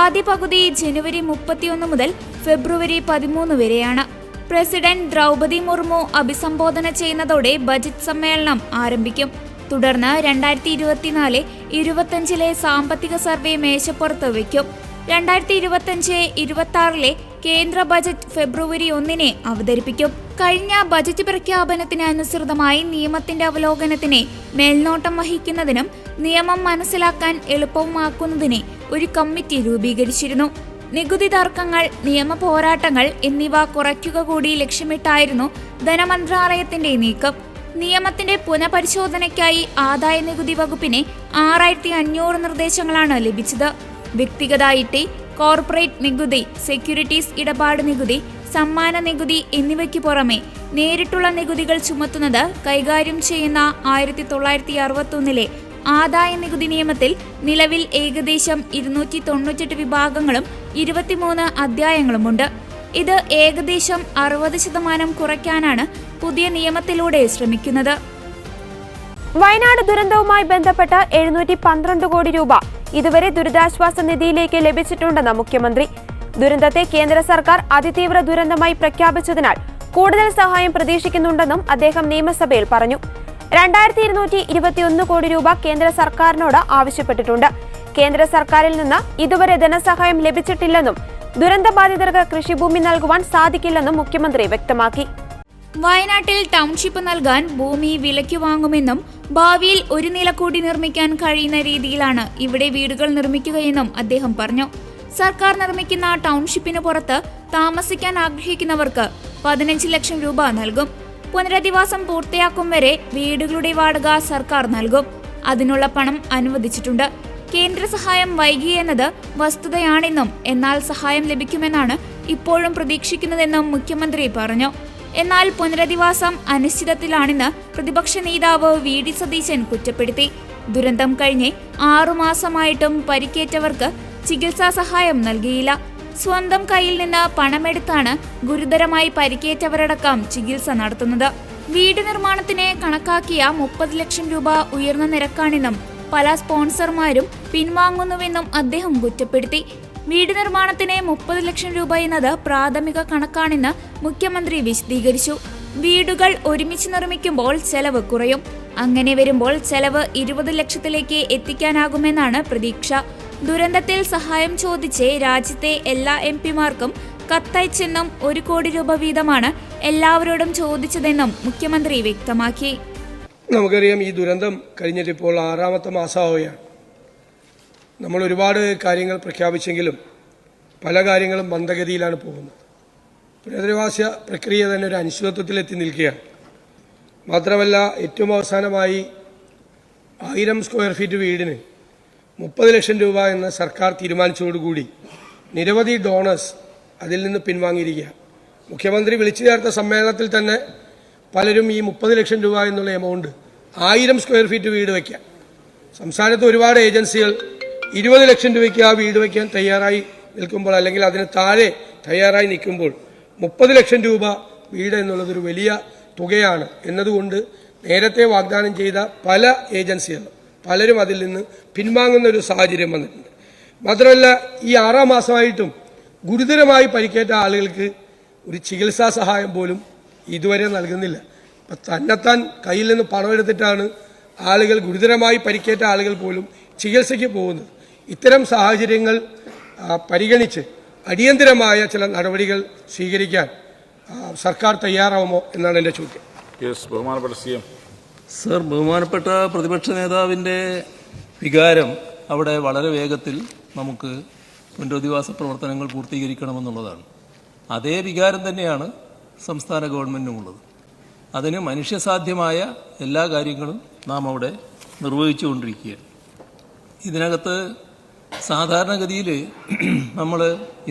ആദ്യ പകുതി ജനുവരി 31 മുതൽ ഫെബ്രുവരി 13 വരെയാണ്. പ്രസിഡന്റ് ദ്രൗപദി മുർമു അഭിസംബോധന ചെയ്യുന്നതോടെ ബജറ്റ് സമ്മേളനം ആരംഭിക്കും. തുടർന്ന് 2024-25 സാമ്പത്തിക സർവേ മേശപ്പുറത്ത് വയ്ക്കും. 2025-26 കേന്ദ്ര ബജറ്റ് ഫെബ്രുവരി 1 അവതരിപ്പിക്കും. കഴിഞ്ഞ ബജറ്റ് പ്രഖ്യാപനത്തിന് അനുസൃതമായി നിയമത്തിന്റെ അവലോകനത്തിന് മേൽനോട്ടം വഹിക്കുന്നതിനും നിയമം മനസ്സിലാക്കാൻ എളുപ്പമാക്കുന്നതിന് ഒരു കമ്മിറ്റി രൂപീകരിച്ചിരുന്നു. നികുതി തർക്കങ്ങൾ, നിയമ പോരാട്ടങ്ങൾ എന്നിവ കുറയ്ക്കുക കൂടി ലക്ഷ്യമിട്ടായിരുന്നു ധനമന്ത്രാലയത്തിന്റെ നീക്കം. നിയമത്തിന്റെ പുനഃപരിശോധനയ്ക്കായി ആദായ നികുതി വകുപ്പിന് 6500 നിർദ്ദേശങ്ങളാണ് ലഭിച്ചത്. വ്യക്തിഗത IT, കോർപ്പറേറ്റ് നികുതി, സെക്യൂരിറ്റീസ് ഇടപാട് നികുതി, സമ്മാന നികുതി എന്നിവയ്ക്ക് പുറമെ നേരിട്ടുള്ള നികുതികൾ ചുമത്തുന്നത് കൈകാര്യം ചെയ്യുന്ന 1961 ആദായ നികുതി നിയമത്തിൽ നിലവിൽ ഏകദേശം 298 വിഭാഗങ്ങളും 23 അധ്യായങ്ങളുമുണ്ട്. ഇത് ഏകദേശം 60% കുറയ്ക്കാനാണ് പുതിയ നിയമത്തിലൂടെ ശ്രമിക്കുന്നത്. വയനാട് ദുരന്തവുമായി ബന്ധപ്പെട്ട 712 കോടി രൂപ ഇതുവരെ ദുരിതാശ്വാസ നിധിയിലേക്ക് ലഭിച്ചിട്ടുണ്ടെന്ന് മുഖ്യമന്ത്രി. ദുരന്തത്തെ കേന്ദ്ര സർക്കാർ അതിതീവ്ര ദുരന്തമായി പ്രഖ്യാപിച്ചതിനാൽ കൂടുതൽ സഹായം പ്രതീക്ഷിക്കുന്നുണ്ടെന്നും അദ്ദേഹം നിയമസഭയിൽ പറഞ്ഞു. 2221 കോടി രൂപ കേന്ദ്ര സർക്കാരിനോട് ആവശ്യപ്പെട്ടിട്ടുണ്ട്. കേന്ദ്ര സർക്കാരിൽ നിന്ന് ഇതുവരെ ധനസഹായം ലഭിച്ചിട്ടില്ലെന്നും ദുരന്തബാധിതർക്ക് കൃഷിഭൂമി നൽകുവാൻ സാധിക്കില്ലെന്നും മുഖ്യമന്ത്രി വ്യക്തമാക്കി. വയനാട്ടിൽ ടൗൺഷിപ്പ് നൽകാൻ ഭൂമി വിലയ്ക്ക് വാങ്ങുമെന്നും ഭാവിയിൽ ഒരു നില കൂടി നിർമ്മിക്കാൻ കഴിയുന്ന രീതിയിലാണ് ഇവിടെ വീടുകൾ നിർമ്മിക്കുകയെന്നും അദ്ദേഹം പറഞ്ഞു. സർക്കാർ നിർമ്മിക്കുന്ന ടൗൺഷിപ്പിന് പുറത്ത് താമസിക്കാൻ ആഗ്രഹിക്കുന്നവർക്ക് 15 ലക്ഷം രൂപ നൽകും. പുനരധിവാസം പൂർത്തിയാക്കും വരെ വീടുകളുടെ വാടക സർക്കാർ നൽകും. അതിനുള്ള പണം അനുവദിച്ചിട്ടുണ്ട്. കേന്ദ്ര സഹായം വൈകിയെന്നത് വസ്തുതയാണെന്നും എന്നാൽ സഹായം ലഭിക്കുമെന്നാണ് ഇപ്പോഴും പ്രതീക്ഷിക്കുന്നതെന്നും മുഖ്യമന്ത്രി പറഞ്ഞു. എന്നാൽ പുനരധിവാസം അനിശ്ചിതത്തിലാണെന്ന് പ്രതിപക്ഷ നേതാവ് VD സതീശൻ കുറ്റപ്പെടുത്തി. ദുരന്തം കഴിഞ്ഞ് 6 മാസമായിട്ടും പരിക്കേറ്റവർക്ക് ചികിത്സാ സഹായം നൽകിയില്ല. സ്വന്തം കയ്യിൽ നിന്ന് പണമെടുത്താണ് ഗുരുതരമായി പരിക്കേറ്റവരടക്കം ചികിത്സ നടത്തുന്നത്. വീട് നിർമ്മാണത്തിന് കണക്കാക്കിയ 30 ലക്ഷം രൂപ ഉയർന്ന നിരക്കാണെന്നും പല സ്പോൺസർമാരും പിൻവാങ്ങുന്നുവെന്നും അദ്ദേഹം കുറ്റപ്പെടുത്തി. വീട് നിർമ്മാണത്തിന് 30 ലക്ഷം രൂപ എന്നത് പ്രാഥമിക കണക്കാണെന്ന് മുഖ്യമന്ത്രി വിശദീകരിച്ചു. വീടുകൾ ഒരുമിച്ച് നിർമ്മിക്കുമ്പോൾ ചെലവ് കുറയും. അങ്ങനെ വരുമ്പോൾ ചെലവ് 20 ലക്ഷത്തിലേക്ക് എത്തിക്കാനാകുമെന്നാണ് പ്രതീക്ഷ. ദുരന്തത്തിൽ സഹായം ചോദിച്ച് രാജ്യത്തെ എല്ലാ MP-മാർക്കും കത്തയച്ചെന്നും 1 കോടി രൂപ വീതമാണ് എല്ലാവരോടും ചോദിച്ചതെന്നും മുഖ്യമന്ത്രി വ്യക്തമാക്കി. നമുക്കറിയാം, ഈ ദുരന്തം കഴിഞ്ഞിട്ടിപ്പോൾ 6ാമത്തെ മാസമാവുകയാണ്. നമ്മൾ ഒരുപാട് കാര്യങ്ങൾ പ്രഖ്യാപിച്ചെങ്കിലും പല കാര്യങ്ങളും മന്ദഗതിയിലാണ് പോകുന്നത്. പുനരധിവാസ പ്രക്രിയ തന്നെ ഒരു അനിശ്ചിതത്വത്തിലെത്തി നിൽക്കുകയാണ്. മാത്രമല്ല, ഏറ്റവും അവസാനമായി 1000 സ്ക്വയർ ഫീറ്റ് വീടിന് 30 ലക്ഷം രൂപ എന്ന സർക്കാർ തീരുമാനിച്ചതോടുകൂടി നിരവധി ഡോണേഴ്സ് അതിൽ നിന്ന് പിൻവാങ്ങിയിരിക്കുക. മുഖ്യമന്ത്രി വിളിച്ചു ചേർത്ത സമ്മേളനത്തിൽ തന്നെ പലരും ഈ 30 ലക്ഷം രൂപ എന്നുള്ള എമൗണ്ട് 1000 സ്ക്വയർ ഫീറ്റ് വീട് വയ്ക്കാൻ, സംസ്ഥാനത്ത് ഒരുപാട് ഏജൻസികൾ 20 ലക്ഷം രൂപയ്ക്ക് ആ വീട് വയ്ക്കാൻ തയ്യാറായി നിൽക്കുമ്പോൾ, അല്ലെങ്കിൽ അതിന് താഴെ തയ്യാറായി നിൽക്കുമ്പോൾ 30 ലക്ഷം രൂപ വീട് എന്നുള്ളതൊരു വലിയ തുകയാണ് എന്നതുകൊണ്ട് നേരത്തെ വാഗ്ദാനം ചെയ്ത പല ഏജൻസികളും പലരും അതിൽ നിന്ന് പിൻവാങ്ങുന്ന ഒരു സാഹചര്യം വന്നിട്ടുണ്ട്. മാത്രമല്ല, ഈ 6 മാസമായിട്ടും ഗുരുതരമായി പരിക്കേറ്റ ആളുകൾക്ക് ഒരു ചികിത്സാ സഹായം പോലും ഇതുവരെ നൽകുന്നില്ല. ഇപ്പം തന്നെത്താൻ കയ്യിൽ നിന്ന് പണമെടുത്തിട്ടാണ് ആളുകൾ, ഗുരുതരമായി പരിക്കേറ്റ ആളുകൾ പോലും ചികിത്സയ്ക്ക് പോകുന്നത്. ഇത്തരം സാഹചര്യങ്ങൾ പരിഗണിച്ച് അടിയന്തരമായ ചില നടപടികൾ സ്വീകരിക്കാൻ സർക്കാർ തയ്യാറാവുമോ എന്നാണ് എൻ്റെ ചോദ്യം. സർ, ബഹുമാനപ്പെട്ട പ്രതിപക്ഷ നേതാവിൻ്റെ വികാരം അവിടെ വളരെ വേഗത്തിൽ നമുക്ക് പുനരധിവാസ പ്രവർത്തനങ്ങൾ പൂർത്തീകരിക്കണമെന്നുള്ളതാണ്. അതേ വികാരം തന്നെയാണ് സംസ്ഥാന ഗവൺമെൻറ്റിനുമുള്ളത്. അതിന് മനുഷ്യസാധ്യമായ എല്ലാ കാര്യങ്ങളും നാം അവിടെ നിർവഹിച്ചുകൊണ്ടിരിക്കുകയാണ്. ഇതിനകത്ത് സാധാരണഗതിയിൽ നമ്മൾ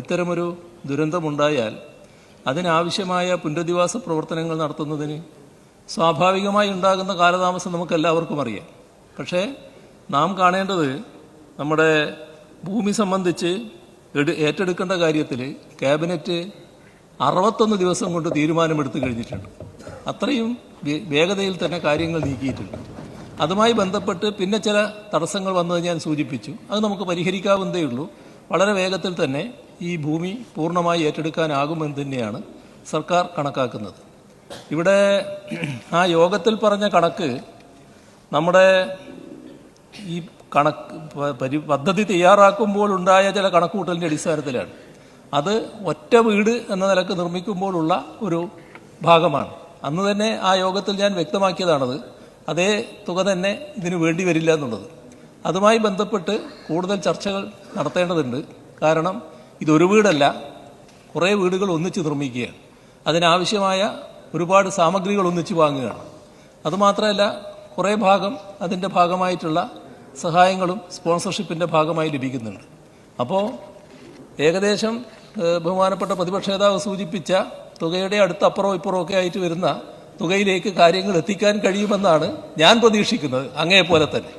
ഇത്തരമൊരു ദുരന്തമുണ്ടായാൽ അതിനാവശ്യമായ പുനരധിവാസ പ്രവർത്തനങ്ങൾ നടത്തുന്നതിന് സ്വാഭാവികമായി ഉണ്ടാകുന്ന കാലതാമസം നമുക്കെല്ലാവർക്കും അറിയാം. പക്ഷേ നാം കാണേണ്ടത്, നമ്മുടെ ഭൂമി സംബന്ധിച്ച് ഏറ്റെടുക്കേണ്ട കാര്യത്തിൽ ക്യാബിനറ്റ് 61 ദിവസം കൊണ്ട് തീരുമാനമെടുത്തു കഴിഞ്ഞിട്ടുണ്ട്. അത്രയും വേഗതയിൽ തന്നെ കാര്യങ്ങൾ നീക്കിയിട്ടുണ്ട്. അതുമായി ബന്ധപ്പെട്ട് പിന്നെ ചില തടസ്സങ്ങൾ വന്നത് ഞാൻ സൂചിപ്പിച്ചു. അത് നമുക്ക് പരിഹരിക്കാവുന്നതേ ഉള്ളൂ. വളരെ വേഗത്തിൽ തന്നെ ഈ ഭൂമി പൂർണ്ണമായി ഏറ്റെടുക്കാനാകുമെന്ന് തന്നെയാണ് സർക്കാർ കണക്കാക്കുന്നത്. ഇവിടെ ആ യോഗത്തിൽ പറഞ്ഞ കണക്ക് നമ്മുടെ ഈ പദ്ധതി തയ്യാറാക്കുമ്പോൾ ഉണ്ടായ ചില കണക്കുകൂട്ടലിൻ്റെ അടിസ്ഥാനത്തിലാണ്. അത് ഒറ്റ വീട് എന്ന നിലക്ക് നിർമ്മിക്കുമ്പോഴുള്ള ഒരു ഭാഗമാണ്. അന്ന് തന്നെ ആ യോഗത്തിൽ ഞാൻ വ്യക്തമാക്കിയതാണത്. അതേ തുക തന്നെ ഇതിനു വേണ്ടി വരില്ല എന്നുള്ളത്. അതുമായി ബന്ധപ്പെട്ട് കൂടുതൽ ചർച്ചകൾ നടത്തേണ്ടതുണ്ട്. കാരണം ഇതൊരു വീടല്ല, കുറേ വീടുകൾ ഒന്നിച്ച് നിർമ്മിക്കുകയാണ്. അതിനാവശ്യമായ ഒരുപാട് സാമഗ്രികൾ ഒന്നിച്ച് വാങ്ങുകയാണ്. അതുമാത്രമല്ല, കുറേ ഭാഗം അതിൻ്റെ ഭാഗമായിട്ടുള്ള സഹായങ്ങളും സ്പോൺസർഷിപ്പിൻ്റെ ഭാഗമായി ലഭിക്കുന്നുണ്ട്. അപ്പോൾ ഏകദേശം ബഹുമാനപ്പെട്ട പ്രതിപക്ഷ നേതാവ് സൂചിപ്പിച്ച തുകയുടെ അടുത്ത് അപ്പുറവും ഇപ്പുറവും ഒക്കെ ആയിട്ട് വരുന്ന തുകയിലേക്ക് കാര്യങ്ങൾ എത്തിക്കാൻ കഴിയുമെന്നാണ് ഞാൻ പ്രതീക്ഷിക്കുന്നത്. അങ്ങേപോലെ തന്നെ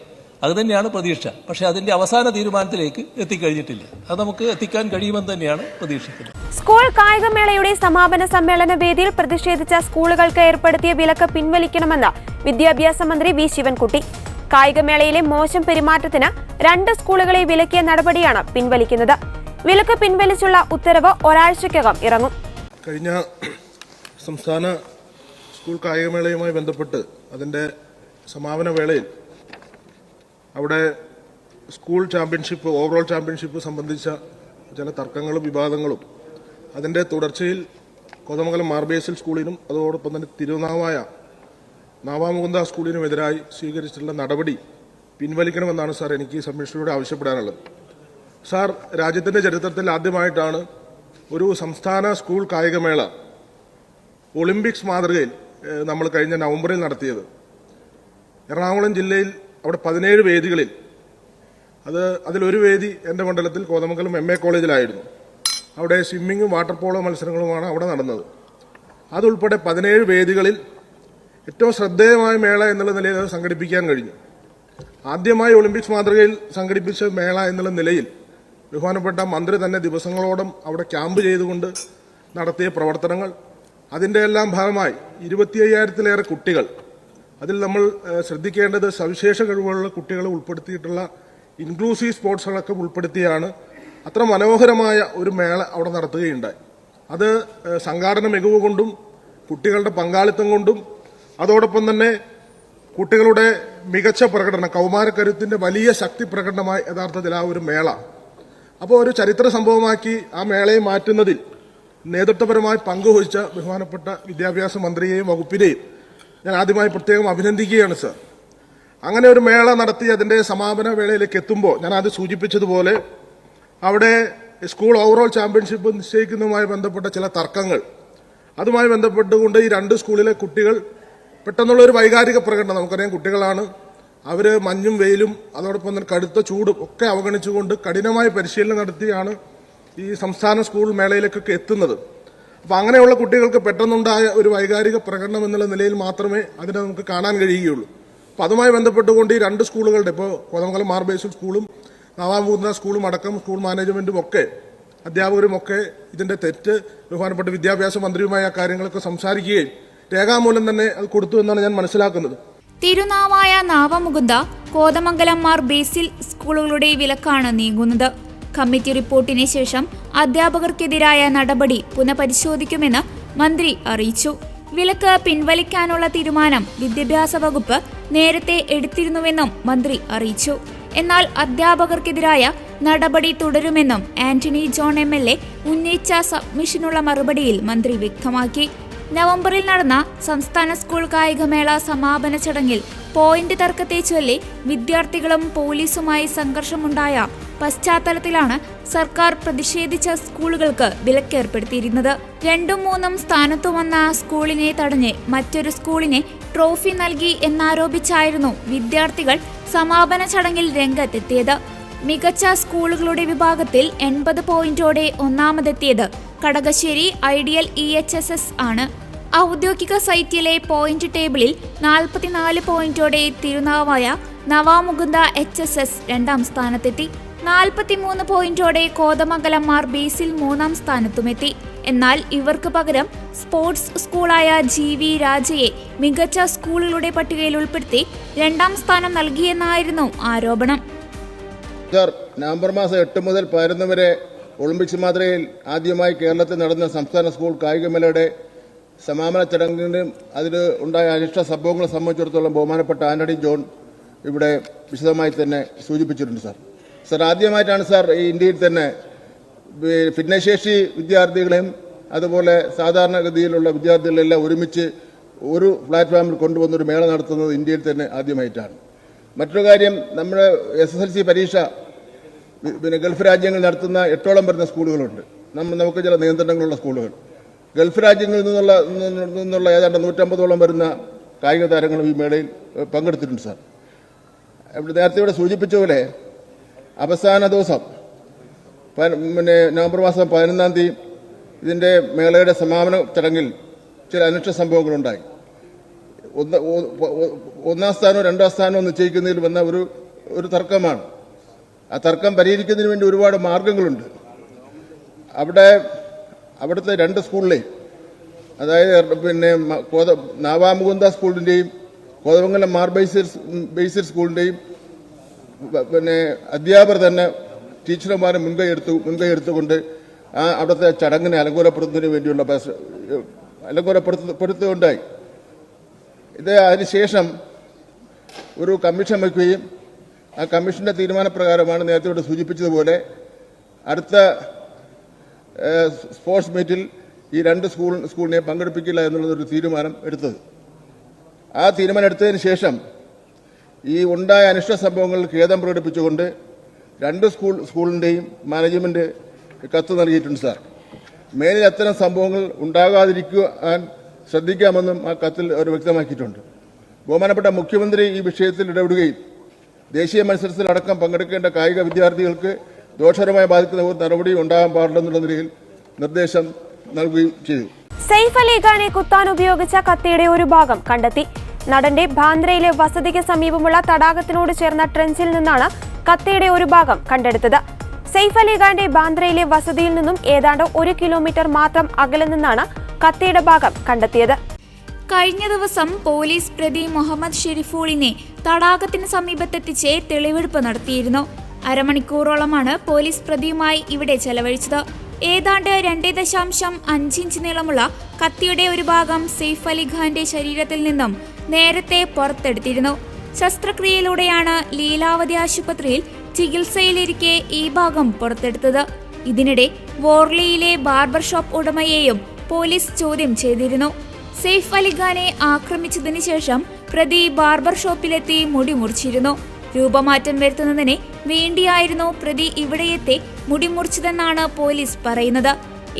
അത് തന്നെയാണ് പ്രതീക്ഷ. പക്ഷേ അതിൻ്റെ അവസാന തീരുമാനത്തിലേക്ക് എത്തിക്കഴിഞ്ഞിട്ടില്ല. അത് നമുക്ക് എത്തിക്കാൻ കഴിയുമെന്ന് തന്നെയാണ് പ്രതീക്ഷിക്കുന്നത്. സ്കൂൾ കായികമേളയുടെ സമാപന സമ്മേളന വേദിയിൽ പ്രതിഷേധിച്ച സ്കൂളുകൾക്ക് ഏർപ്പെടുത്തിയ വിലക്ക് പിൻവലിക്കണമെന്ന് വിദ്യാഭ്യാസ മന്ത്രി വി ശിവൻകുട്ടി. കായികമേളയിലെ മോശം പെരുമാറ്റത്തിന് 2 സ്കൂളുകളെ വിലക്കിയ നടപടിയാണ് പിൻവലിക്കുന്നത്. വിലക്ക് പിൻവലിച്ചുള്ള ഉത്തരവ് ഒരാഴ്ചയ്ക്കകം ഇറങ്ങും. കഴിഞ്ഞ സംസ്ഥാന സ്കൂൾ കായികമേളയുമായി ബന്ധപ്പെട്ട് അതിൻ്റെ സമാപന വേളയിൽ അവിടെ സ്കൂൾ ചാമ്പ്യൻഷിപ്പ്, ഓവറോൾ ചാമ്പ്യൻഷിപ്പ് സംബന്ധിച്ച ചില തർക്കങ്ങളും വിവാദങ്ങളും അതിൻ്റെ തുടർച്ചയിൽ കോതമംഗലം മാർബേസിൽ സ്കൂളിനും അതോടൊപ്പം തന്നെ തിരുനാവായ നാവാമുകുന്ദ സ്കൂളിനുമെതിരായി സ്വീകരിച്ചിട്ടുള്ള നടപടി പിൻവലിക്കണമെന്നാണ് സാർ എനിക്ക് ഈ സമ്മേളനത്തിലൂടെ ആവശ്യപ്പെടാനുള്ളത്. സാർ, രാജ്യത്തിൻ്റെ ചരിത്രത്തിൽ ആദ്യമായിട്ടാണ് ഒരു സംസ്ഥാന സ്കൂൾ കായികമേള ഒളിമ്പിക്സ് മാതൃകയിൽ നമ്മൾ കഴിഞ്ഞ നവംബറിൽ നടത്തിയത്. എറണാകുളം ജില്ലയിൽ അവിടെ 17 വേദികളിൽ, അതിലൊരു വേദി എൻ്റെ മണ്ഡലത്തിൽ കോതമംഗലം MA കോളേജിലായിരുന്നു. അവിടെ സ്വിമ്മിങ്ങും വാട്ടർ പോളോ മത്സരങ്ങളുമാണ് അവിടെ നടന്നത്. അതുൾപ്പെടെ 17 വേദികളിൽ ഏറ്റവും ശ്രദ്ധേയമായ മേള എന്നുള്ള നിലയിൽ അത് സംഘടിപ്പിക്കാൻ കഴിഞ്ഞു. ആദ്യമായി ഒളിമ്പിക്സ് മാതൃകയിൽ സംഘടിപ്പിച്ച മേള എന്നുള്ള നിലയിൽ ബഹുമാനപ്പെട്ട മന്ത്രി തന്നെ ദിവസങ്ങളോളം അവിടെ ക്യാമ്പ് ചെയ്തുകൊണ്ട് നടത്തിയ പ്രവർത്തനങ്ങൾ, അതിൻ്റെ എല്ലാം ഭാഗമായി 25,000-ലേറെ കുട്ടികൾ, അതിൽ നമ്മൾ ശ്രദ്ധിക്കേണ്ടത് സവിശേഷ കഴിവുകളുള്ള കുട്ടികളെ ഉൾപ്പെടുത്തിയിട്ടുള്ള ഇൻക്ലൂസീവ് സ്പോർട്സുകളൊക്കെ ഉൾപ്പെടുത്തിയാണ് അത്ര മനോഹരമായ ഒരു മേള അവിടെ നടത്തുകയുണ്ടായി. അത് സംഘാടന മികവ് കൊണ്ടും കുട്ടികളുടെ പങ്കാളിത്തം കൊണ്ടും അതോടൊപ്പം തന്നെ കുട്ടികളുടെ മികച്ച പ്രകടനം, കൗമാരക്കരുത്തിന്റെ വലിയ ശക്തി പ്രകടനമായി യഥാർത്ഥത്തിൽ ആ ഒരു മേള. അപ്പോൾ ഒരു ചരിത്ര സംഭവമാക്കി ആ മേളയെ മാറ്റുന്നതിൽ നേതൃത്വപരമായി പങ്കുവഹിച്ച ബഹുമാനപ്പെട്ട വിദ്യാഭ്യാസ മന്ത്രിയെയും വകുപ്പിനെയും ഞാൻ ആദ്യമായി പ്രത്യേകം അഭിനന്ദിക്കുകയാണ് സർ. അങ്ങനെ ഒരു മേള നടത്തി അതിന്റെ സമാപന വേളയിലേക്ക് എത്തുമ്പോൾ ഞാൻ അത് സൂചിപ്പിച്ചതുപോലെ അവിടെ സ്കൂൾ ഓവറോൾ ചാമ്പ്യൻഷിപ്പ് നിശ്ചയിക്കുന്നതുമായി ബന്ധപ്പെട്ട ചില തർക്കങ്ങൾ, അതുമായി ബന്ധപ്പെട്ടുകൊണ്ട് ഈ 2 സ്കൂളിലെ കുട്ടികൾ പെട്ടെന്നുള്ള ഒരു വൈകാരിക പ്രകടനം, നമുക്കറിയാം കുട്ടികളാണ്, അവർ മഞ്ഞും വെയിലും അതോടൊപ്പം തന്നെ കടുത്ത ചൂടും ഒക്കെ അവഗണിച്ചുകൊണ്ട് കഠിനമായ പരിശീലനം നടത്തിയാണ് ഈ സംസ്ഥാന സ്കൂൾ മേളയിലേക്കൊക്കെ എത്തുന്നത്. അപ്പം അങ്ങനെയുള്ള കുട്ടികൾക്ക് പെട്ടെന്നുണ്ടായ ഒരു വൈകാരിക പ്രകടനം എന്നുള്ള നിലയിൽ മാത്രമേ അതിനെ നമുക്ക് കാണാൻ കഴിയുകയുള്ളൂ. അപ്പം അതുമായി ബന്ധപ്പെട്ടുകൊണ്ട് ഈ 2 സ്കൂളുകളുടെ, ഇപ്പോൾ കോതമംഗലം മാർബേസിൽ സ്കൂളും നാവാമുകുന്ദ സ്കൂളും അടക്കം സ്കൂൾ മാനേജ്മെന്റും ഒക്കെ അധ്യാപകരുമൊക്കെ ഇതിന്റെ തെറ്റ് ബഹുമാനപ്പെട്ട വിദ്യാഭ്യാസ മന്ത്രിയുമായി ആ കാര്യങ്ങളൊക്കെ സംസാരിക്കുകയും രേഖാമൂലം തന്നെ അത് കൊടുത്തു എന്നാണ് ഞാൻ മനസ്സിലാക്കുന്നത്. തിരുനാവായ നാവമുകുന്ദ, കോതമംഗലം മാർബേസിൽ സ്കൂളുകളുടെ വിലക്കാണ് നീങ്ങുന്നത്. കമ്മിറ്റി റിപ്പോർട്ടിന് ശേഷം അധ്യാപകർക്കെതിരായ നടപടി പുനഃപരിശോധിക്കുമെന്ന് മന്ത്രി അറിയിച്ചു. വിലക്ക് പിൻവലിക്കാനുള്ള തീരുമാനം വിദ്യാഭ്യാസ വകുപ്പ് നേരത്തെ എടുത്തിരുന്നുവെന്നും മന്ത്രി അറിയിച്ചു. എന്നാൽ അധ്യാപകർക്കെതിരായ നടപടി തുടരുമെന്നും ആന്റണി ജോൺ MLA ഉന്നയിച്ച സബ്മിഷനുള്ള മറുപടിയിൽ മന്ത്രി വ്യക്തമാക്കി. നവംബറിൽ നടന്ന സംസ്ഥാന സ്കൂൾ കായികമേള സമാപന ചടങ്ങിൽ പോയിന്റ് തർക്കത്തെ ചൊല്ലി വിദ്യാർത്ഥികളും പോലീസുമായി സംഘർഷമുണ്ടായ പശ്ചാത്തലത്തിലാണ് സർക്കാർ പ്രതിഷേധിച്ച സ്കൂളുകൾക്ക് വിലക്കേർപ്പെടുത്തിയിരുന്നത്. 2ഉം 3ഉം സ്ഥാനത്തു വന്ന സ്കൂളിനെ തടഞ്ഞ് മറ്റൊരു സ്കൂളിനെ ട്രോഫി നൽകി എന്നാരോപിച്ചായിരുന്നു വിദ്യാർത്ഥികൾ സമാപന ചടങ്ങിൽ രംഗത്തെത്തിയത്. മികച്ച സ്കൂളുകളുടെ വിഭാഗത്തിൽ 80 പോയിന്റോടെ ഒന്നാമതെത്തിയത് കടകശ്ശേരി ഐഡിയൽ EHSS ആണ്. ഔദ്യോഗിക സൈറ്റിലെ പോയിന്റ് ടേബിളിൽ 44 പോയിന്റോടെ തിരുനാവായ നവാമുകുന്ദ HSS 2ാം സ്ഥാനത്തെത്തി. 43 പോയിന്റോടെ കോതമംഗലം മാർബേസിൽ 3ാം സ്ഥാനത്തുമെത്തി. എന്നാൽ ഇവർക്ക് പകരം സ്പോർട്സ് സ്കൂളായ GV രാജയെ മികച്ച സ്കൂളുകളുടെ പട്ടികയിൽ ഉൾപ്പെടുത്തി 2ാം സ്ഥാനം നൽകിയെന്നായിരുന്നു ആരോപണം. നവംബർ മാസം 8 മുതൽ 11 വരെ ഒളിമ്പിക്സ് മാതൃകയിൽ ആദ്യമായി കേരളത്തിൽ നടന്ന സംസ്ഥാന സ്കൂൾ കായികമേളയുടെ സമാപന ചടങ്ങിനും അതിൽ ഉണ്ടായ അനിഷ്ട സംഭവങ്ങളെ സംബന്ധിച്ചിടത്തോളം ബഹുമാനപ്പെട്ട ആന്റണി ജോൺ ഇവിടെ വിശദമായി തന്നെ സൂചിപ്പിച്ചിട്ടുണ്ട് സാർ ആദ്യമായിട്ടാണ് സാർ ഈ ഇന്ത്യയിൽ തന്നെ ഭിന്നശേഷി വിദ്യാർത്ഥികളെയും അതുപോലെ സാധാരണഗതിയിലുള്ള വിദ്യാർത്ഥികളെല്ലാം ഒരുമിച്ച് ഒരു പ്ലാറ്റ്ഫോമിൽ കൊണ്ടുവന്നൊരു മേള നടത്തുന്നത് ഇന്ത്യയിൽ തന്നെ ആദ്യമായിട്ടാണ്. മറ്റൊരു കാര്യം, നമ്മുടെ SSLC പരീക്ഷ ഗൾഫ് രാജ്യങ്ങളിൽ നടത്തുന്ന 8ഓളം വരുന്ന സ്കൂളുകളുണ്ട്. നമുക്ക് ചില നിയന്ത്രണങ്ങളുള്ള സ്കൂളുകൾ. ഗൾഫ് രാജ്യങ്ങളിൽ നിന്നുള്ള ഏതാണ്ട് 150ഓളം വരുന്ന കായിക താരങ്ങളും ഈ മേളയിൽ പങ്കെടുത്തിട്ടുണ്ട് സാർ. നേരത്തെ ഇവിടെ സൂചിപ്പിച്ച പോലെ അവസാന ദിവസം നവംബർ മാസം 11-ാം തീയതി ഇതിന്റെ മേളയുടെ സമാപന ചടങ്ങിൽ ചില അനിഷ്ട സംഭവങ്ങളുണ്ടായി. ഒന്നാം സ്ഥാനവും 2ാം സ്ഥാനവും നിശ്ചയിക്കുന്നതിൽ വന്ന ഒരു തർക്കമാണ്. ആ തർക്കം പരിഹരിക്കുന്നതിന് വേണ്ടി ഒരുപാട് മാർഗങ്ങളുണ്ട്. അവിടുത്തെ 2 സ്കൂളിലെയും, അതായത് നാവാമുകുന്ദ സ്കൂളിന്റെയും കോതമംഗലം മാർ ബേസിൽ സ്കൂളിന്റെയും അധ്യാപകർ തന്നെ ടീച്ചർമാരെ മുൻകൈ എടുത്തുകൊണ്ട് അവിടുത്തെ ചടങ്ങിനെ അലങ്കോലപ്പെടുത്തുകയുണ്ടായി. അതിനുശേഷം ഒരു കമ്മീഷൻ വയ്ക്കുകയും ആ കമ്മീഷന്റെ തീരുമാനപ്രകാരമാണ് നേരത്തെ ഇവിടെ സൂചിപ്പിച്ചതുപോലെ അടുത്ത സ്പോർട്സ് മീറ്റിൽ ഈ 2 സ്കൂളിനെ പങ്കെടുപ്പിക്കില്ല എന്നുള്ളൊരു തീരുമാനം എടുത്തത്. ആ തീരുമാനം എടുത്തതിന് ശേഷം ഈ ഉണ്ടായ അനിഷ്ട സംഭവങ്ങളിൽ ഖേദം പ്രകടിപ്പിച്ചുകൊണ്ട് 2 സ്കൂളിന്റെയും മാനേജ്മെന്റ് കത്ത് നൽകിയിട്ടുണ്ട് സാർ. മേലിൽ അത്തരം സംഭവങ്ങൾ ഉണ്ടാകാതിരിക്കാൻ ശ്രദ്ധിക്കാമെന്നും ആ കത്തിൽ അവർ വ്യക്തമാക്കിയിട്ടുണ്ട്. ബഹുമാനപ്പെട്ട മുഖ്യമന്ത്രി ഈ വിഷയത്തിൽ ഇടപെടുകയും ദേശീയ മത്സരത്തിലടക്കം പങ്കെടുക്കേണ്ട കായിക വിദ്യാർത്ഥികൾക്ക് ദോഷകരമായി ബാധിക്കുന്ന ഒരു നടപടിയും ഉണ്ടാകാൻ പാടില്ലെന്നുള്ള നിലയിൽ നിർദ്ദേശം നൽകുകയും ചെയ്തു. സെയ്ഫ് അലി ഖാനെ കുത്താൻ ഉപയോഗിച്ച കത്തിയുടെ ഒരു ഭാഗം കണ്ടെത്തി. നടന്റെ ബാന്ദ്രയിലെ വസതിക്ക് സമീപമുള്ള തടാകത്തിനോട് ചേർന്ന ട്രെഞ്ചിൽ നിന്നാണ് കത്തിയുടെ ഒരു ഭാഗം കണ്ടെടുത്തത്. സെയ്ഫ് അലി ഖാന്റെ ബാന്ദ്രയിലെ വസതിയിൽ നിന്നും ഏതാണ്ട് 1 കിലോമീറ്റർ മാത്രം അകലെ നിന്നാണ് കത്തിയുടെ ഭാഗം കണ്ടെത്തിയത്. കഴിഞ്ഞ ദിവസം പോലീസ് പ്രതി മുഹമ്മദ് ഷെരീഫുളിനെ തടാകത്തിന് സമീപത്തെത്തിച്ച് തെളിവെടുപ്പ് നടത്തിയിരുന്നു. അരമണിക്കൂറോളമാണ് പോലീസ് പ്രതിയുമായി ഇവിടെ ചെലവഴിച്ചത്. ഏതാണ്ട് 2.5 ഇഞ്ച് നീളമുള്ള കത്തിയുടെ ഒരു ഭാഗം സെയ്ഫ് അലി ഖാന്റെ ശരീരത്തിൽ നിന്നും നേരത്തെ പുറത്തെടുത്തിരുന്നു. ശസ്ത്രക്രിയയിലൂടെയാണ് ലീലാവതി ആശുപത്രിയിൽ ചികിത്സയിലിരിക്കെ ഈ ഭാഗം പുറത്തെടുത്തത്. ഇതിനിടെ വോർലിയിലെ ബാർബർ ഷോപ്പ് ഉടമയെയും പോലീസ് ചോദ്യം ചെയ്തിരുന്നു. സെയ്ഫ് അലി ഖാനെ ആക്രമിച്ചതിന് ശേഷം പ്രതി ബാർബർ ഷോപ്പിലെത്തി മുടി മുറിച്ചിരുന്നു. രൂപമാറ്റം വരുത്തുന്നതിന് വേണ്ടിയായിരുന്നു പ്രതി ഇവിടെയെത്തി മുടി മുറിച്ചതെന്നാണ് പോലീസ് പറയുന്നത്.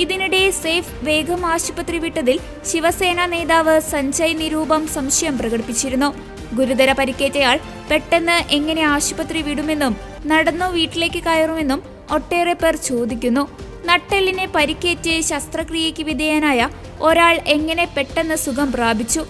ഇതിനിടെ സെയ്ഫ് വേഗം ആശുപത്രി വിട്ടതിൽ ശിവസേന നേതാവ് സഞ്ജയ് നിരൂപം സംശയം പ്രകടിപ്പിച്ചിരുന്നു. ഗുരുതര പരിക്കേറ്റയാൾ പെട്ടെന്ന് എങ്ങനെ ആശുപത്രി വിടുമെന്നും നടന്നു വീട്ടിലേക്ക് കയറുമെന്നും ഒട്ടേറെ പേർ ചോദിക്കുന്നു. നട്ടെല്ലിനെ പരിക്കേറ്റ് ശസ്ത്രക്രിയയ്ക്ക് വിധേയനായ ഒരാൾ എങ്ങനെ പെട്ടെന്ന് സുഖം പ്രാപിച്ചു?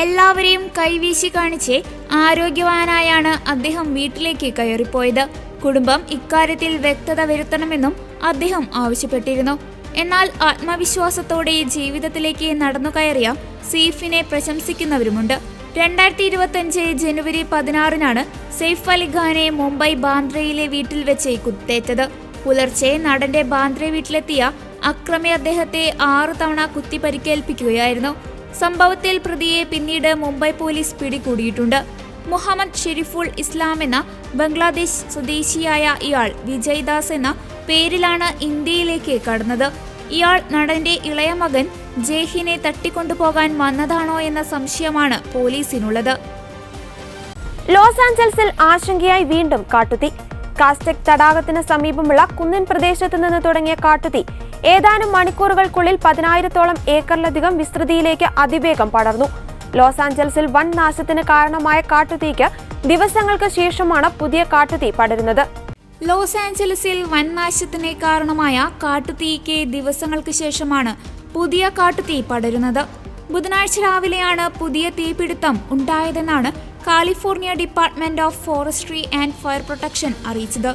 എല്ലാവരെയും കൈവീശി കാണിച്ച് ആരോഗ്യവാനായാണ് അദ്ദേഹം വീട്ടിലേക്ക് കയറിപ്പോയത്. കുടുംബം ഇക്കാര്യത്തിൽ വ്യക്തത വരുത്തണമെന്നും അദ്ദേഹം ആവശ്യപ്പെട്ടിരുന്നു. എന്നാൽ ആത്മവിശ്വാസത്തോടെ ജീവിതത്തിലേക്ക് നടന്നു കയറിയ സെയ്ഫിനെ പ്രശംസിക്കുന്നവരുമുണ്ട്. 2025 ജനുവരി 16-നാണ് സെയ്ഫ് അലി ഖാനെ മുംബൈ ബാന്ദ്രയിലെ വീട്ടിൽ വെച്ച് കുത്തേറ്റത്. പുലർച്ചെ നടന്റെ ബാന്ദ്ര വീട്ടിലെത്തിയ അക്രമി അദ്ദേഹത്തെ 6 തവണ കുത്തി പരിക്കേൽപ്പിക്കുകയായിരുന്നു. സംഭവത്തിൽ പ്രതിയെ പിന്നീട് മുംബൈ പോലീസ് പിടികൂടിയിട്ടുണ്ട്. മുഹമ്മദ് ഷെരീഫുൾ ഇസ്ലാം എന്ന ബംഗ്ലാദേശ് സ്വദേശിയായ ഇയാൾ വിജയ് ദാസ് എന്ന പേരിലാണ് ഇന്ത്യയിലേക്ക് കടന്നത്. ഇയാൾ നടന്റെ ഇളയ മകൻ ജയ്ഹിനെ തട്ടിക്കൊണ്ടുപോകാൻ വന്നതാണോ എന്ന സംശയമാണ് പോലീസിനുള്ളത്. ലോസ് ആഞ്ചൽസിൽ ആശങ്കയായി വീണ്ടും കാട്ടുതീ. കാസ്റ്റെക് തടാകത്തിന് സമീപമുള്ള കുന്നിൻ പ്രദേശത്ത് നിന്ന് തുടങ്ങിയ കാട്ടുതീ ഏതാനും മണിക്കൂറുകൾക്കുള്ളിൽ 10,000-ഓളം ഏക്കറിലധികം വിസ്തൃതിയിലേക്ക് അതിവേഗം പടർന്നു. ലോസ് ആഞ്ചൽസിൽ വൻ നാശത്തിന് കാരണമായ കാട്ടുതീക്ക് ദിവസങ്ങൾക്ക് ശേഷമാണ് പുതിയ കാട്ടുതീ പടരുന്നത്. ലോസ് ആഞ്ചലസിൽ വൻ നാശത്തിന് കാരണമായ കാട്ടുതീക്ക് ദിവസങ്ങൾക്ക് ശേഷമാണ് പുതിയ കാട്ടുതീ പടരുന്നത്. ബുധനാഴ്ച രാവിലെയാണ് പുതിയ തീപിടുത്തം ഉണ്ടായതെന്നാണ് California department of forestry and fire protection അറിയിച്ചത്.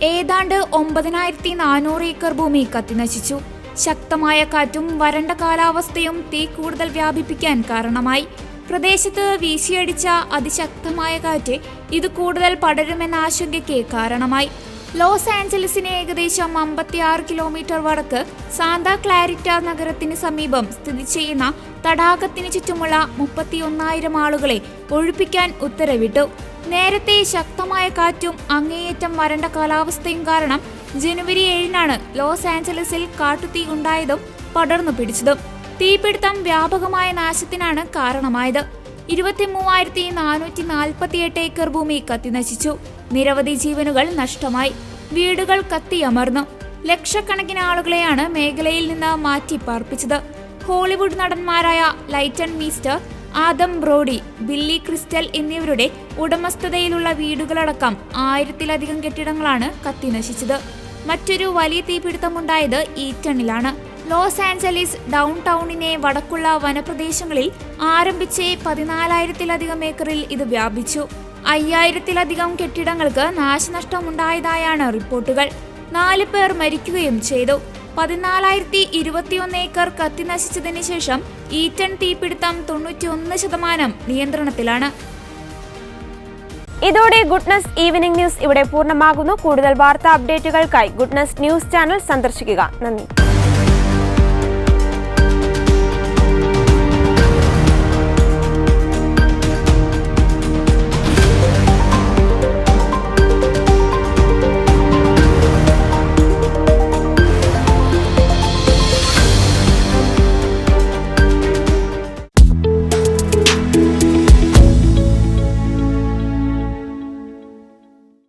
ഏതാണ്ട് 9,400 ഏക്കർ ഭൂമി കത്തിനശിച്ചു. ശക്തമായ കാറ്റും വരണ്ട കാലാവസ്ഥയും തീ കൂടുതൽ വ്യാപിപ്പിക്കാൻ കാരണമായി. പ്രദേശത്ത് വീശിയടിച്ച അതിശക്തമായ കാറ്റ് ഇത് കൂടുതൽ പടരുമെന്ന ആശങ്കയ്ക്ക് കാരണമായി. ലോസ് ആഞ്ചലസിന് ഏകദേശം 56 കിലോമീറ്റർ വടക്ക് സാന്താ ക്ലാരിറ്റ നഗരത്തിന് സമീപം സ്ഥിതി ചെയ്യുന്ന തടാകത്തിന് ചുറ്റുമുള്ള 31,000 ആളുകളെ ഒഴിപ്പിക്കാൻ ഉത്തരവിട്ടു. നേരത്തെ ശക്തമായ കാറ്റും അങ്ങേയറ്റം വരണ്ട കാലാവസ്ഥയും കാരണം ജനുവരി 7-നാണ് ലോസ് ആഞ്ചലസിൽ കാട്ടുതീ ഉണ്ടായതും പടർന്നു പിടിച്ചതും. തീപിടുത്തം വ്യാപകമായ നാശത്തിനാണ് കാരണമായത്. 23,448 ഏക്കർ ഭൂമി കത്തിനശിച്ചു. നിരവധി ജീവനുകൾ നഷ്ടമായി. വീടുകൾ കത്തിയമർന്നു. ലക്ഷക്കണക്കിന് ആളുകളെയാണ് മേഖലയിൽ നിന്ന് മാറ്റി പാർപ്പിച്ചത്. ഹോളിവുഡ് നടന്മാരായ Leighton Meester, Adam Brody, Billy Crystal എന്നിവരുടെ ഉടമസ്ഥതയിലുള്ള വീടുകളടക്കം 1000-ലധികം കെട്ടിടങ്ങളാണ് കത്തിനശിച്ചത്. മറ്റൊരു വലിയ തീപിടുത്തമുണ്ടായത് ഈറ്റണിലാണ്. ലോസ് ആഞ്ചലീസ് ഡൗൺ ടൗണിനെ വടക്കുള്ള വനപ്രദേശങ്ങളിൽ ആരംഭിച്ച് 14,000-ലധികം ഏക്കറിൽ ഇത് വ്യാപിച്ചു. 5,000-ലധികം കെട്ടിടങ്ങൾക്ക് നാശനഷ്ടമുണ്ടായതായാണ് റിപ്പോർട്ടുകൾ. 4 പേർ മരിക്കുകയും ചെയ്തു. 14,021 ഏക്കർ കത്തിനശിച്ചതിന് ശേഷം ഈറ്റൺ തീപിടുത്തം 91% നിയന്ത്രണത്തിലാണ്. ഇതോടെ ഗുഡ്നസ് ഈവനിംഗ് ന്യൂസ് ഇവിടെ പൂർണ്ണമാകുന്നു. കൂടുതൽ വാർത്താ അപ്ഡേറ്റുകൾക്കായി ഗുഡ്നസ് ന്യൂസ് ചാനൽ സന്ദർശിക്കുക. നന്ദി.